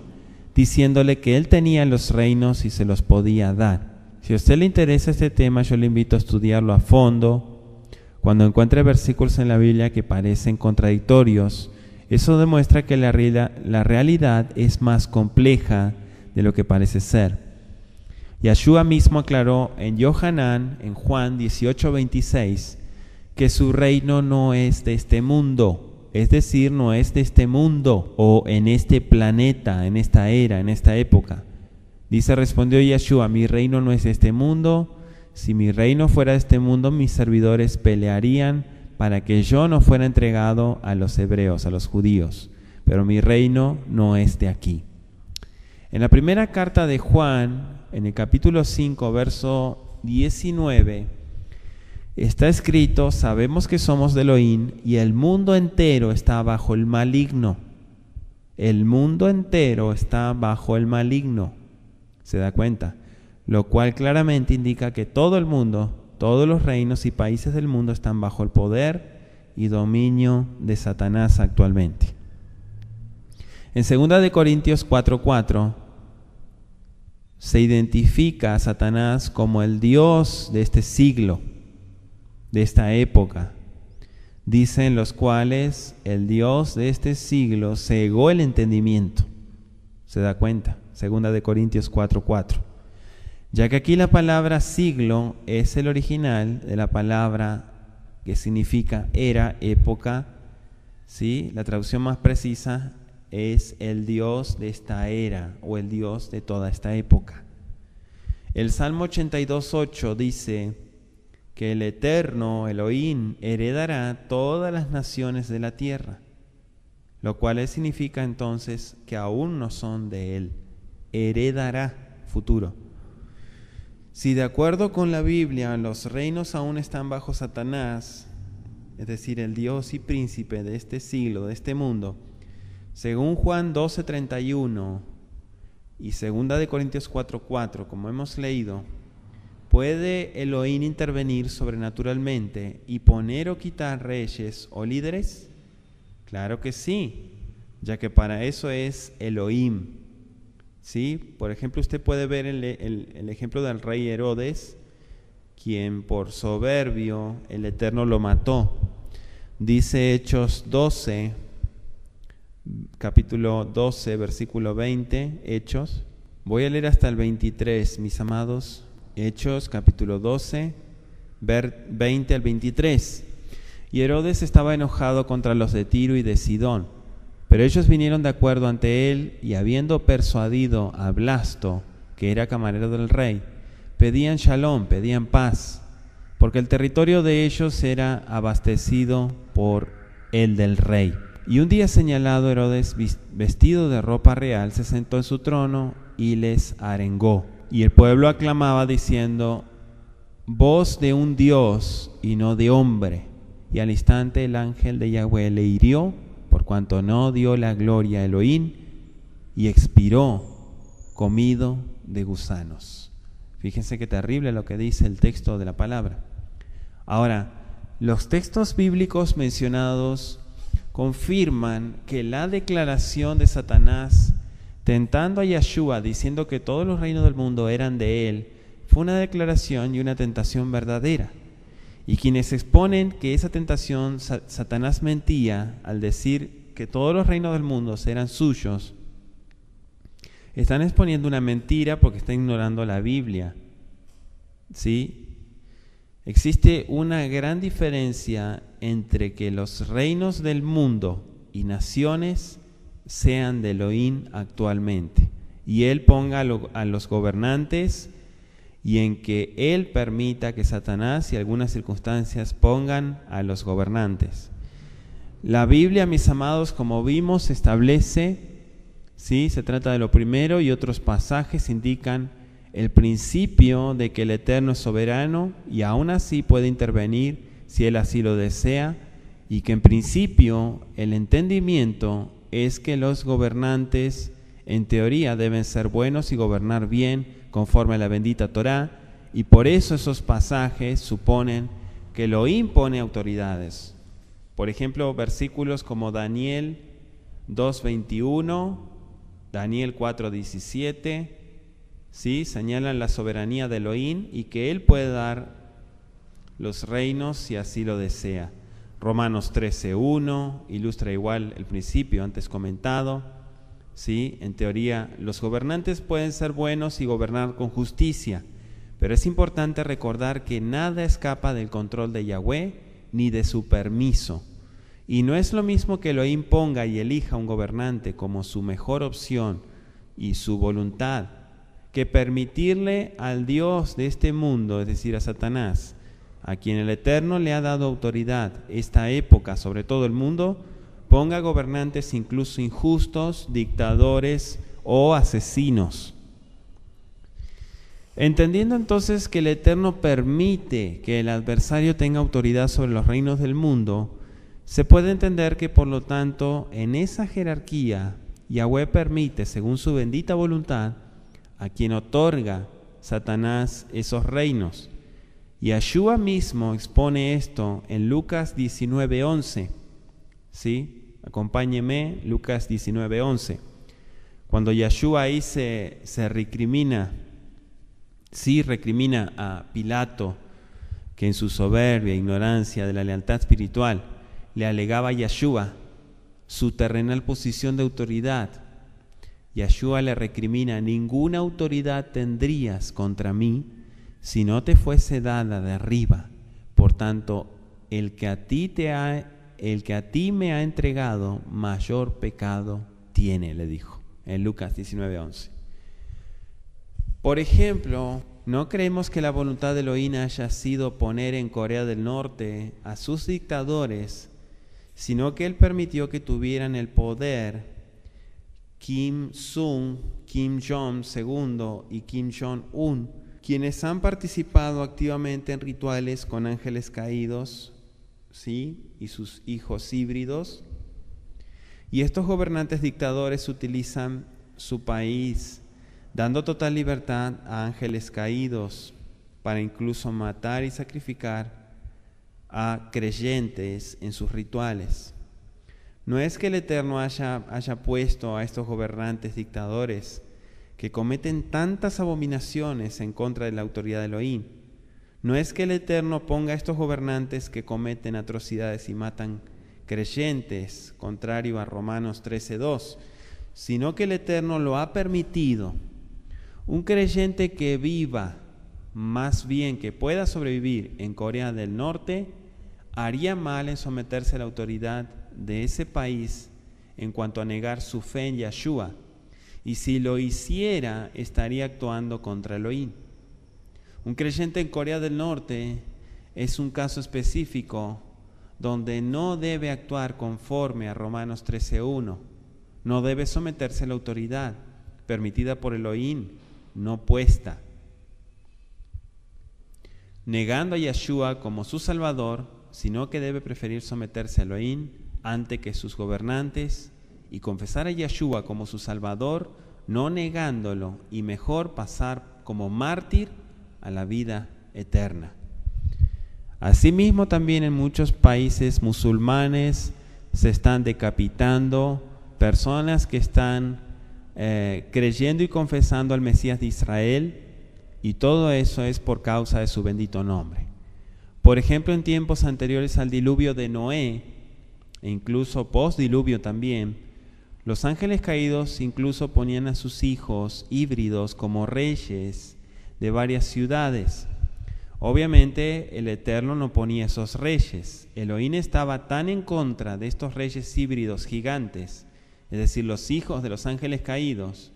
diciéndole que él tenía los reinos y se los podía dar. Si a usted le interesa este tema, yo le invito a estudiarlo a fondo. Cuando encuentre versículos en la Biblia que parecen contradictorios, eso demuestra que la realidad es más compleja de lo que parece ser. Yeshua mismo aclaró en Yohanan, en Juan 18:26, que su reino no es de este mundo, es decir, no es de este mundo o en este planeta, en esta era, en esta época. Dice, respondió Yeshua, mi reino no es de este mundo. Si mi reino fuera de este mundo, mis servidores pelearían para que yo no fuera entregado a los hebreos, a los judíos. Pero mi reino no es de aquí. En la primera carta de Juan, en el capítulo 5, verso 19, está escrito, sabemos que somos de Elohim y el mundo entero está bajo el maligno. El mundo entero está bajo el maligno. ¿Se da cuenta? Lo cual claramente indica que todo el mundo, todos los reinos y países del mundo están bajo el poder y dominio de Satanás actualmente. En 2 Corintios 4:4 se identifica a Satanás como el Dios de este siglo, de esta época. Dicen los cuales el Dios de este siglo cegó el entendimiento. ¿Se da cuenta? 2 Corintios 4:4. Ya que aquí la palabra siglo es el original de la palabra que significa era, época, ¿sí? La traducción más precisa es el Dios de esta era o el Dios de toda esta época. El Salmo 82:8 dice que el Eterno, Elohim, heredará todas las naciones de la tierra, lo cual significa entonces que aún no son de Él. Heredará, futuro. Si de acuerdo con la Biblia los reinos aún están bajo Satanás, es decir, el Dios y príncipe de este siglo, de este mundo, según Juan 12:31 y 2 Corintios 4:4, como hemos leído, ¿puede Elohim intervenir sobrenaturalmente y poner o quitar reyes o líderes? Claro que sí, ya que para eso es Elohim. ¿Sí? Por ejemplo, usted puede ver el ejemplo del rey Herodes, quien por soberbio el Eterno lo mató. Dice Hechos 12, capítulo 12, versículo 20, Hechos. Voy a leer hasta el 23, mis amados. Hechos, capítulo 12, 20 al 23. Y Herodes estaba enojado contra los de Tiro y de Sidón. Pero ellos vinieron de acuerdo ante él y habiendo persuadido a Blasto, que era camarero del rey, pedían shalom, pedían paz, porque el territorio de ellos era abastecido por el del rey. Y un día señalado, Herodes, vestido de ropa real, se sentó en su trono y les arengó. Y el pueblo aclamaba diciendo: voz de un Dios y no de hombre. Y al instante el ángel de Yahweh le hirió, por cuanto no dio la gloria a Elohim, y expiró comido de gusanos. Fíjense qué terrible lo que dice el texto de la palabra. Ahora, los textos bíblicos mencionados confirman que la declaración de Satanás tentando a Yeshua, diciendo que todos los reinos del mundo eran de él, fue una declaración y una tentación verdadera. Y quienes exponen que esa tentación, Satanás mentía al decir que todos los reinos del mundo eran suyos, están exponiendo una mentira porque están ignorando la Biblia. ¿Sí? Existe una gran diferencia entre que los reinos del mundo y naciones sean de Elohim actualmente, y Él ponga a los gobernantes, y en que Él permita que Satanás y algunas circunstancias pongan a los gobernantes. La Biblia, mis amados, como vimos, establece, ¿sí? Se trata de lo primero, y otros pasajes indican el principio de que el Eterno es soberano y aún así puede intervenir si Él así lo desea, y que en principio el entendimiento es que los gobernantes en teoría deben ser buenos y gobernar bien conforme a la bendita Torá, y por eso esos pasajes suponen que Elohim pone autoridades. Por ejemplo, versículos como Daniel 2:21, Daniel 4:17, ¿sí? Señalan la soberanía de Elohim y que Él puede dar los reinos si así lo desea. Romanos 13:1 ilustra igual el principio antes comentado. ¿Sí? En teoría, los gobernantes pueden ser buenos y gobernar con justicia, pero es importante recordar que nada escapa del control de Yahweh ni de su permiso. Y no es lo mismo que lo imponga y elija un gobernante como su mejor opción y su voluntad, que permitirle al Dios de este mundo, es decir, a Satanás, a quien el Eterno le ha dado autoridad esta época sobre todo el mundo, ponga gobernantes incluso injustos, dictadores o asesinos. Entendiendo entonces que el Eterno permite que el adversario tenga autoridad sobre los reinos del mundo, se puede entender que por lo tanto en esa jerarquía Yahweh permite, según su bendita voluntad, a quien otorga Satanás esos reinos. Y Yeshua mismo expone esto en Lucas 19:11. ¿Sí? Acompáñeme, Lucas 19:11. Cuando Yeshua ahí se recrimina, recrimina a Pilato, que en su soberbia e ignorancia de la lealtad espiritual le alegaba a Yeshua su terrenal posición de autoridad. Yeshua le recrimina: ninguna autoridad tendrías contra mí si no te fuese dada de arriba. Por tanto, el que a ti me ha entregado, mayor pecado tiene, le dijo, en Lucas 19:11. Por ejemplo, no creemos que la voluntad de Elohim haya sido poner en Corea del Norte a sus dictadores, sino que Él permitió que tuvieran el poder Kim Jong II y Kim Jong-un, quienes han participado activamente en rituales con ángeles caídos, ¿sí? Y sus hijos híbridos. Y estos gobernantes dictadores utilizan su país, dando total libertad a ángeles caídos para incluso matar y sacrificar a creyentes en sus rituales. No es que el Eterno haya puesto a estos gobernantes dictadores que cometen tantas abominaciones en contra de la autoridad de Elohim. No es que el Eterno ponga a estos gobernantes que cometen atrocidades y matan creyentes, contrario a Romanos 13:2, sino que el Eterno lo ha permitido. Un creyente que viva, más bien que pueda sobrevivir en Corea del Norte, haría mal en someterse a la autoridad de ese país en cuanto a negar su fe en Yeshua, y si lo hiciera estaría actuando contra Elohim. Un creyente en Corea del Norte es un caso específico donde no debe actuar conforme a Romanos 13:1. No debe someterse a la autoridad permitida por Elohim, no puesta. Negando a Yeshua como su Salvador, sino que debe preferir someterse a Elohim antes que sus gobernantes y confesar a Yeshua como su Salvador, no negándolo, y mejor pasar como mártir a la vida eterna. Asimismo, también en muchos países musulmanes se están decapitando personas que están creyendo y confesando al Mesías de Israel, y todo eso es por causa de su bendito nombre. Por ejemplo, en tiempos anteriores al diluvio de Noé, e incluso post-diluvio también, los ángeles caídos incluso ponían a sus hijos híbridos como reyes de varias ciudades. Obviamente el Eterno no ponía esos reyes. Elohim estaba tan en contra de estos reyes híbridos gigantes, es decir, los hijos de los ángeles caídos,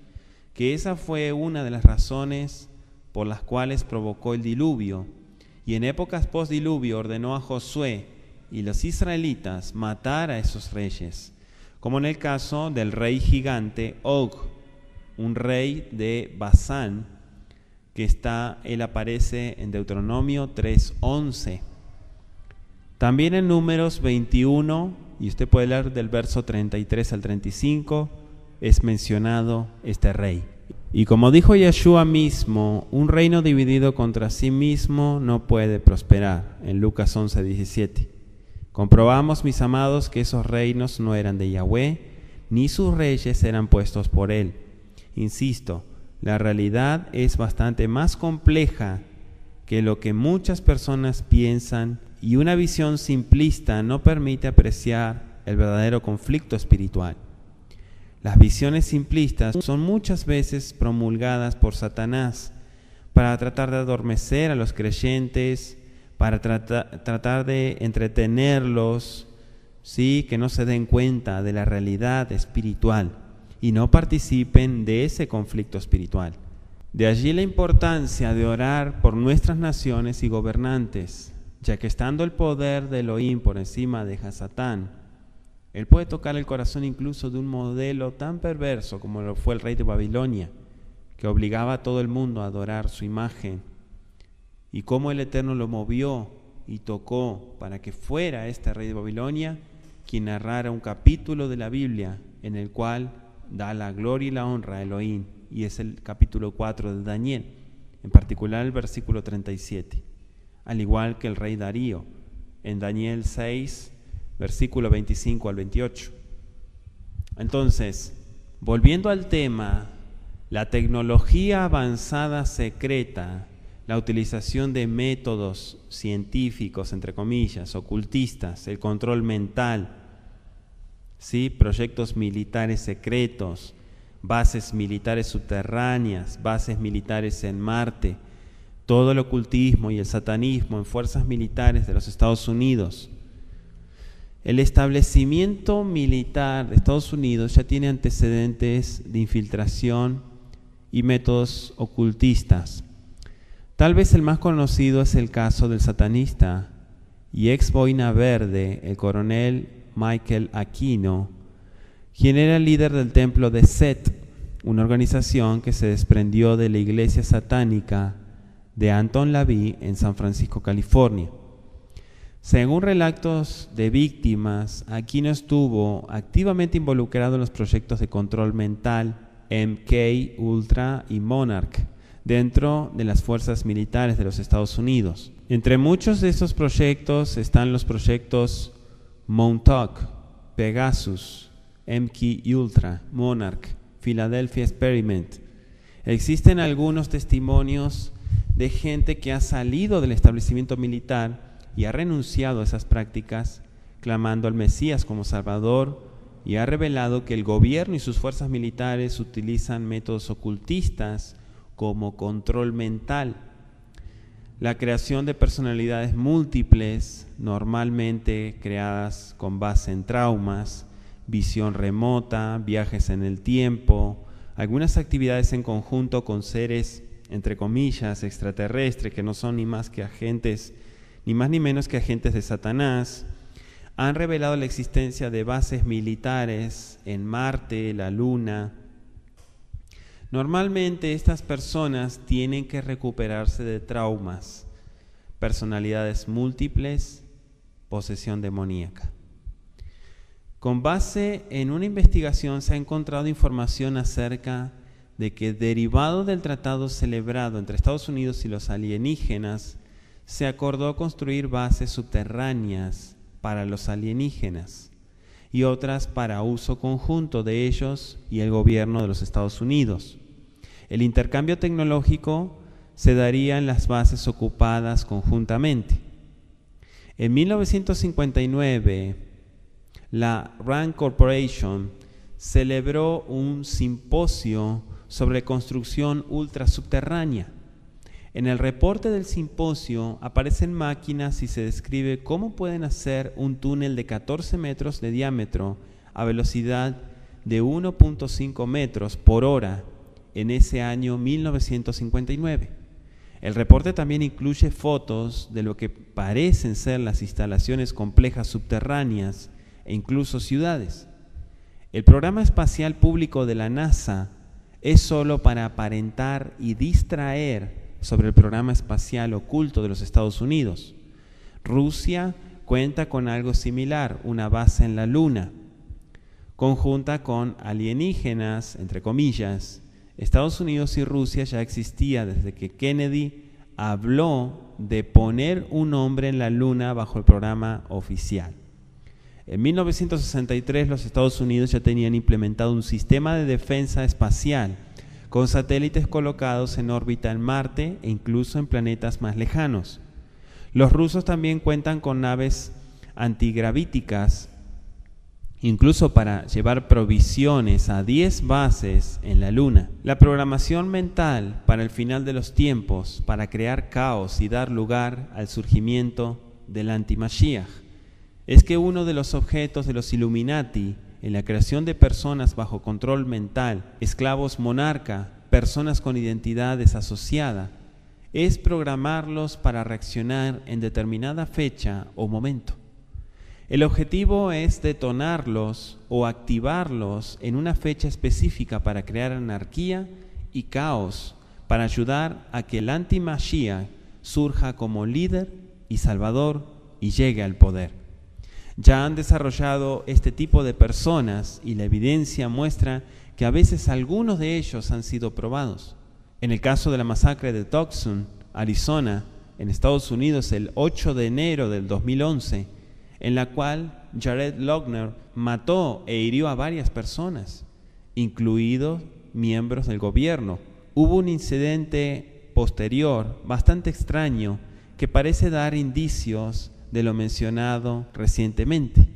que esa fue una de las razones por las cuales provocó el diluvio. Y en épocas post-diluvio ordenó a Josué y los israelitas matar a esos reyes, como en el caso del rey gigante Og, un rey de Basán, que él aparece en Deuteronomio 3:11. También en Números 21, y usted puede leer del verso 33 al 35, es mencionado este rey. Y como dijo Yeshua mismo, un reino dividido contra sí mismo no puede prosperar, en Lucas 11:17. Comprobamos, mis amados, que esos reinos no eran de Yahweh, ni sus reyes eran puestos por él. Insisto, la realidad es bastante más compleja que lo que muchas personas piensan, y una visión simplista no permite apreciar el verdadero conflicto espiritual. Las visiones simplistas son muchas veces promulgadas por Satanás para tratar de adormecer a los creyentes, para tratar de entretenerlos, ¿sí? Que no se den cuenta de la realidad espiritual y no participen de ese conflicto espiritual. De allí la importancia de orar por nuestras naciones y gobernantes, ya que estando el poder de Elohim por encima de Hasatán, él puede tocar el corazón incluso de un modelo tan perverso como lo fue el rey de Babilonia, que obligaba a todo el mundo a adorar su imagen, y cómo el Eterno lo movió y tocó para que fuera este rey de Babilonia quien narrara un capítulo de la Biblia en el cual da la gloria y la honra a Elohim, y es el capítulo 4 de Daniel, en particular el versículo 37, al igual que el rey Darío en Daniel 6, versículo 25 al 28. Entonces, volviendo al tema, la tecnología avanzada secreta, la utilización de métodos científicos, entre comillas, ocultistas, el control mental, ¿sí? Proyectos militares secretos, bases militares subterráneas, bases militares en Marte, todo el ocultismo y el satanismo en fuerzas militares de los Estados Unidos. El establecimiento militar de Estados Unidos ya tiene antecedentes de infiltración y métodos ocultistas. Tal vez el más conocido es el caso del satanista y ex boina verde, el coronel Michael Aquino, quien era el líder del templo de Set, una organización que se desprendió de la iglesia satánica de Anton LaVey en San Francisco, California. Según relatos de víctimas, Aquino estuvo activamente involucrado en los proyectos de control mental MK Ultra y Monarch dentro de las fuerzas militares de los Estados Unidos. Entre muchos de estos proyectos están los proyectos Montauk, Pegasus, MK Ultra, Monarch, Philadelphia Experiment. Existen algunos testimonios de gente que ha salido del establecimiento militar y ha renunciado a esas prácticas, clamando al Mesías como Salvador, y ha revelado que el gobierno y sus fuerzas militares utilizan métodos ocultistas como control mental, la creación de personalidades múltiples, normalmente creadas con base en traumas, visión remota, viajes en el tiempo, algunas actividades en conjunto con seres entre comillas, extraterrestres, que no son ni más ni menos que agentes de Satanás, han revelado la existencia de bases militares en Marte, la Luna. Normalmente estas personas tienen que recuperarse de traumas, personalidades múltiples, posesión demoníaca. Con base en una investigación se ha encontrado información acerca de que, derivado del tratado celebrado entre Estados Unidos y los alienígenas, se acordó construir bases subterráneas para los alienígenas y otras para uso conjunto de ellos y el gobierno de los Estados Unidos. El intercambio tecnológico se daría en las bases ocupadas conjuntamente. En 1959, la Rand Corporation celebró un simposio sobre construcción ultrasubterránea. En el reporte del simposio aparecen máquinas y se describe cómo pueden hacer un túnel de 14 metros de diámetro a velocidad de 1.5 metros por hora en ese año 1959. El reporte también incluye fotos de lo que parecen ser las instalaciones complejas subterráneas e incluso ciudades. El programa espacial público de la NASA es solo para aparentar y distraer sobre el programa espacial oculto de los Estados Unidos. Rusia cuenta con algo similar, una base en la Luna, conjunta con alienígenas, entre comillas. Estados Unidos y Rusia ya existía desde que Kennedy habló de poner un hombre en la Luna bajo el programa oficial. En 1963 los Estados Unidos ya tenían implementado un sistema de defensa espacial con satélites colocados en órbita en Marte e incluso en planetas más lejanos. Los rusos también cuentan con naves antigravíticas, incluso para llevar provisiones a 10 bases en la Luna. La programación mental para el final de los tiempos, para crear caos y dar lugar al surgimiento del anti-Mashiach, es que uno de los objetos de los Illuminati en la creación de personas bajo control mental, esclavos monarca, personas con identidad desasociada, es programarlos para reaccionar en determinada fecha o momento. El objetivo es detonarlos o activarlos en una fecha específica para crear anarquía y caos, para ayudar a que el anti-Mashiach surja como líder y salvador y llegue al poder. Ya han desarrollado este tipo de personas y la evidencia muestra que a veces algunos de ellos han sido probados. En el caso de la masacre de Tucson, Arizona, en Estados Unidos el 8 de enero del 2011, en la cual Jared Lohner mató e hirió a varias personas, incluidos miembros del gobierno. Hubo un incidente posterior bastante extraño que parece dar indicios de lo mencionado recientemente.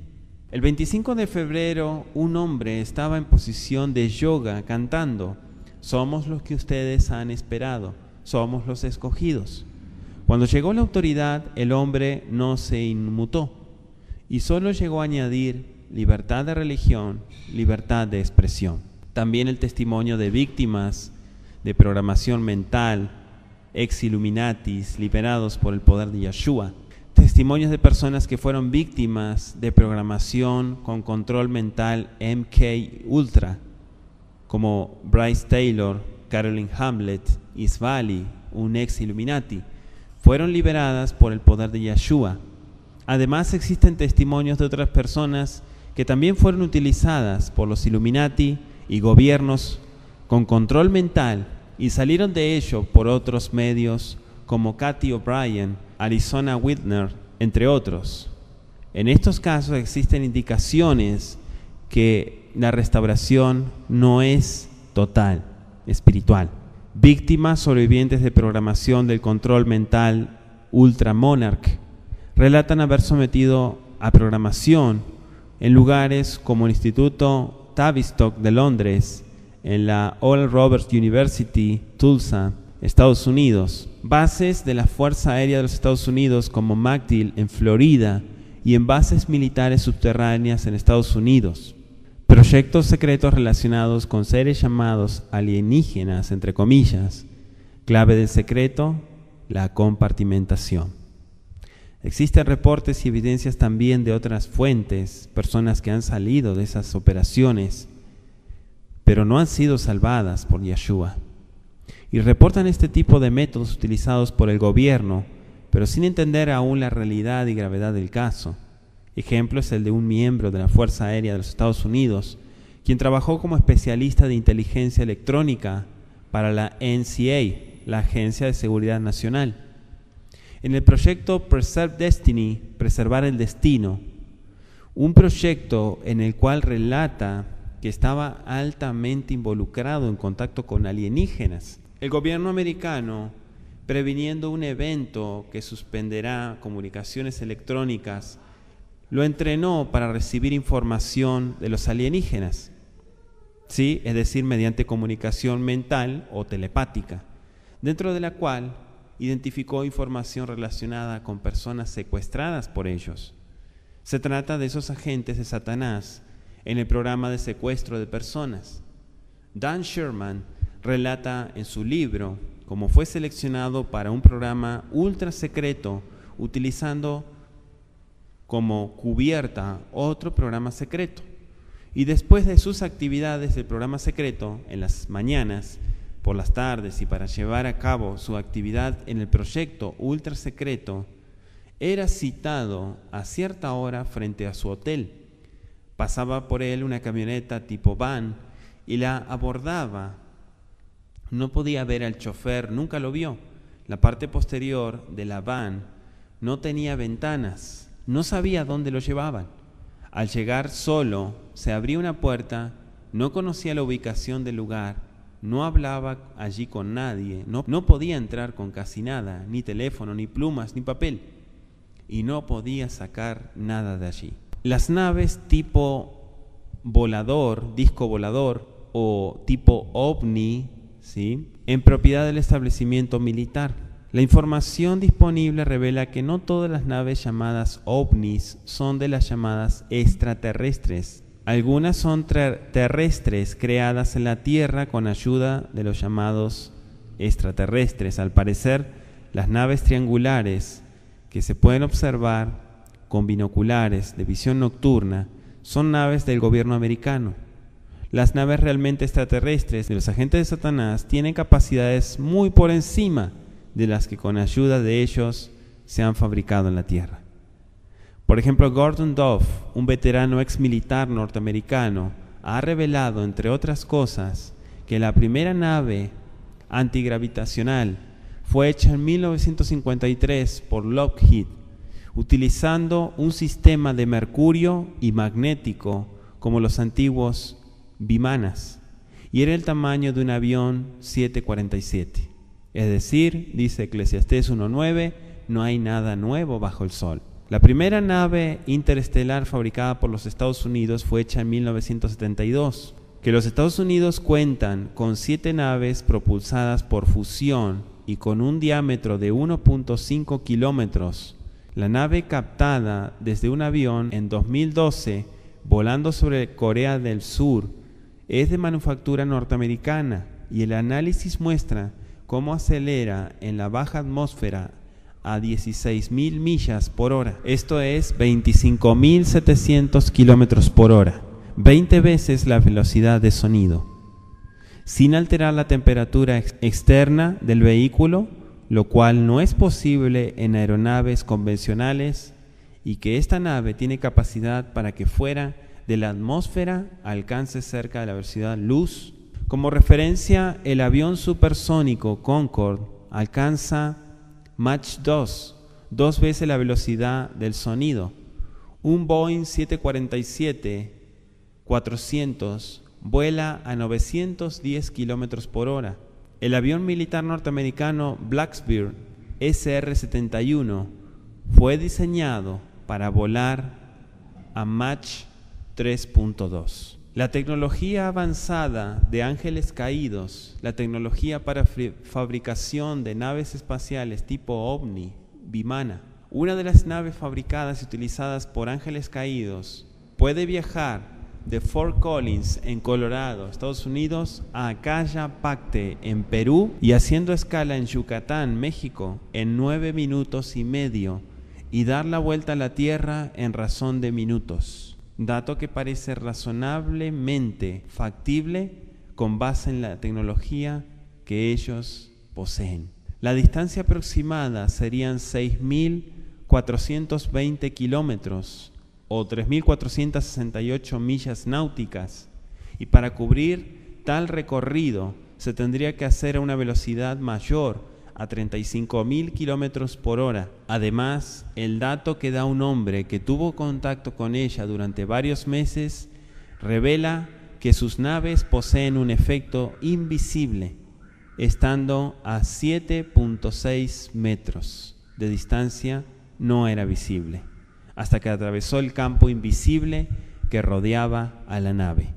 El 25 de febrero, un hombre estaba en posición de yoga cantando: "Somos los que ustedes han esperado, somos los escogidos". Cuando llegó la autoridad, el hombre no se inmutó y solo llegó a añadir libertad de religión, libertad de expresión. También el testimonio de víctimas de programación mental, ex Illuminatis, liberados por el poder de Yeshua. Testimonios de personas que fueron víctimas de programación con control mental MK Ultra, como Bryce Taylor, Carolyn Hamlet, Isvali, un ex Illuminati, fueron liberadas por el poder de Yeshua. Además existen testimonios de otras personas que también fueron utilizadas por los Illuminati y gobiernos con control mental y salieron de ello por otros medios como Cathy O'Brien, Arizona Whitner, entre otros. En estos casos existen indicaciones que la restauración no es total, espiritual. Víctimas sobrevivientes de programación del control mental ultramonarch relatan haber sometido a programación en lugares como el Instituto Tavistock de Londres, en la Oral Roberts University, Tulsa, Estados Unidos, bases de la Fuerza Aérea de los Estados Unidos como MacDill en Florida y en bases militares subterráneas en Estados Unidos. Proyectos secretos relacionados con seres llamados alienígenas, entre comillas, Clave del secreto: la compartimentación. Existen reportes y evidencias también de otras fuentes, personas que han salido de esas operaciones, pero no han sido salvadas por Yeshua. Y reportan este tipo de métodos utilizados por el gobierno, pero sin entender aún la realidad y gravedad del caso. Ejemplo es el de un miembro de la Fuerza Aérea de los Estados Unidos, quien trabajó como especialista de inteligencia electrónica para la NCA, la Agencia de Seguridad Nacional. En el proyecto Preserve Destiny, Preservar el Destino, un proyecto en el cual relata que estaba altamente involucrado en contacto con alienígenas. El gobierno americano, previniendo un evento que suspenderá comunicaciones electrónicas, lo entrenó para recibir información de los alienígenas, ¿sí? Es decir, mediante comunicación mental o telepática, dentro de la cual identificó información relacionada con personas secuestradas por ellos. Se trata de esos agentes de Satanás en el programa de secuestro de personas. Dan Sherman relata en su libro cómo fue seleccionado para un programa ultra secreto utilizando como cubierta otro programa secreto. Y después de sus actividades del programa secreto, en las mañanas, por las tardes y para llevar a cabo su actividad en el proyecto ultra secreto, era citado a cierta hora frente a su hotel. Pasaba por él una camioneta tipo van y la abordaba. No podía ver al chofer, nunca lo vio. La parte posterior de la van no tenía ventanas, no sabía dónde lo llevaban. Al llegar solo, se abría una puerta, no conocía la ubicación del lugar, no hablaba allí con nadie, no podía entrar con casi nada, ni teléfono, ni plumas, ni papel, y no podía sacar nada de allí. Las naves tipo volador, disco volador o tipo ovni, ¿sí?, en propiedad del establecimiento militar. La información disponible revela que no todas las naves llamadas ovnis son de las llamadas extraterrestres. Algunas son terrestres creadas en la Tierra con ayuda de los llamados extraterrestres. Al parecer, las naves triangulares que se pueden observar con binoculares de visión nocturna son naves del gobierno americano. Las naves realmente extraterrestres de los agentes de Satanás tienen capacidades muy por encima de las que con ayuda de ellos se han fabricado en la Tierra. Por ejemplo, Gordon Dove, un veterano ex militar norteamericano, ha revelado, entre otras cosas, que la primera nave antigravitacional fue hecha en 1953 por Lockheed, utilizando un sistema de mercurio y magnético como los antiguos Vimanas, y era el tamaño de un avión 747. Es decir, dice Eclesiastés 1:9, no hay nada nuevo bajo el sol. La primera nave interestelar fabricada por los Estados Unidos fue hecha en 1972. Que los Estados Unidos cuentan con 7 naves propulsadas por fusión y con un diámetro de 1.5 kilómetros. La nave captada desde un avión en 2012 volando sobre Corea del Sur es de manufactura norteamericana y el análisis muestra cómo acelera en la baja atmósfera a 16.000 millas por hora. Esto es 25.700 kilómetros por hora, 20 veces la velocidad de sonido, sin alterar la temperatura externa del vehículo, lo cual no es posible en aeronaves convencionales, y que esta nave tiene capacidad para que fuera de la atmósfera alcance cerca de la velocidad luz. Como referencia, el avión supersónico Concorde alcanza Mach 2, 2 veces la velocidad del sonido. Un Boeing 747-400 vuela a 910 kilómetros por hora. El avión militar norteamericano Blacksburg SR-71 fue diseñado para volar a Mach 3.2. La tecnología avanzada de ángeles caídos, la tecnología para fabricación de naves espaciales tipo OVNI, Vimana, una de las naves fabricadas y utilizadas por ángeles caídos, puede viajar de Fort Collins, en Colorado, Estados Unidos, a Cayapacte, en Perú, y haciendo escala en Yucatán, México, en 9 minutos y medio, y dar la vuelta a la Tierra en razón de minutos. Dato que parece razonablemente factible con base en la tecnología que ellos poseen. La distancia aproximada serían 6.420 kilómetros o 3.468 millas náuticas, y para cubrir tal recorrido se tendría que hacer a una velocidad mayor, a 35.000 kilómetros por hora. Además, el dato que da un hombre que tuvo contacto con ella durante varios meses revela que sus naves poseen un efecto invisible, estando a 7.6 metros de distancia no era visible, hasta que atravesó el campo invisible que rodeaba a la nave.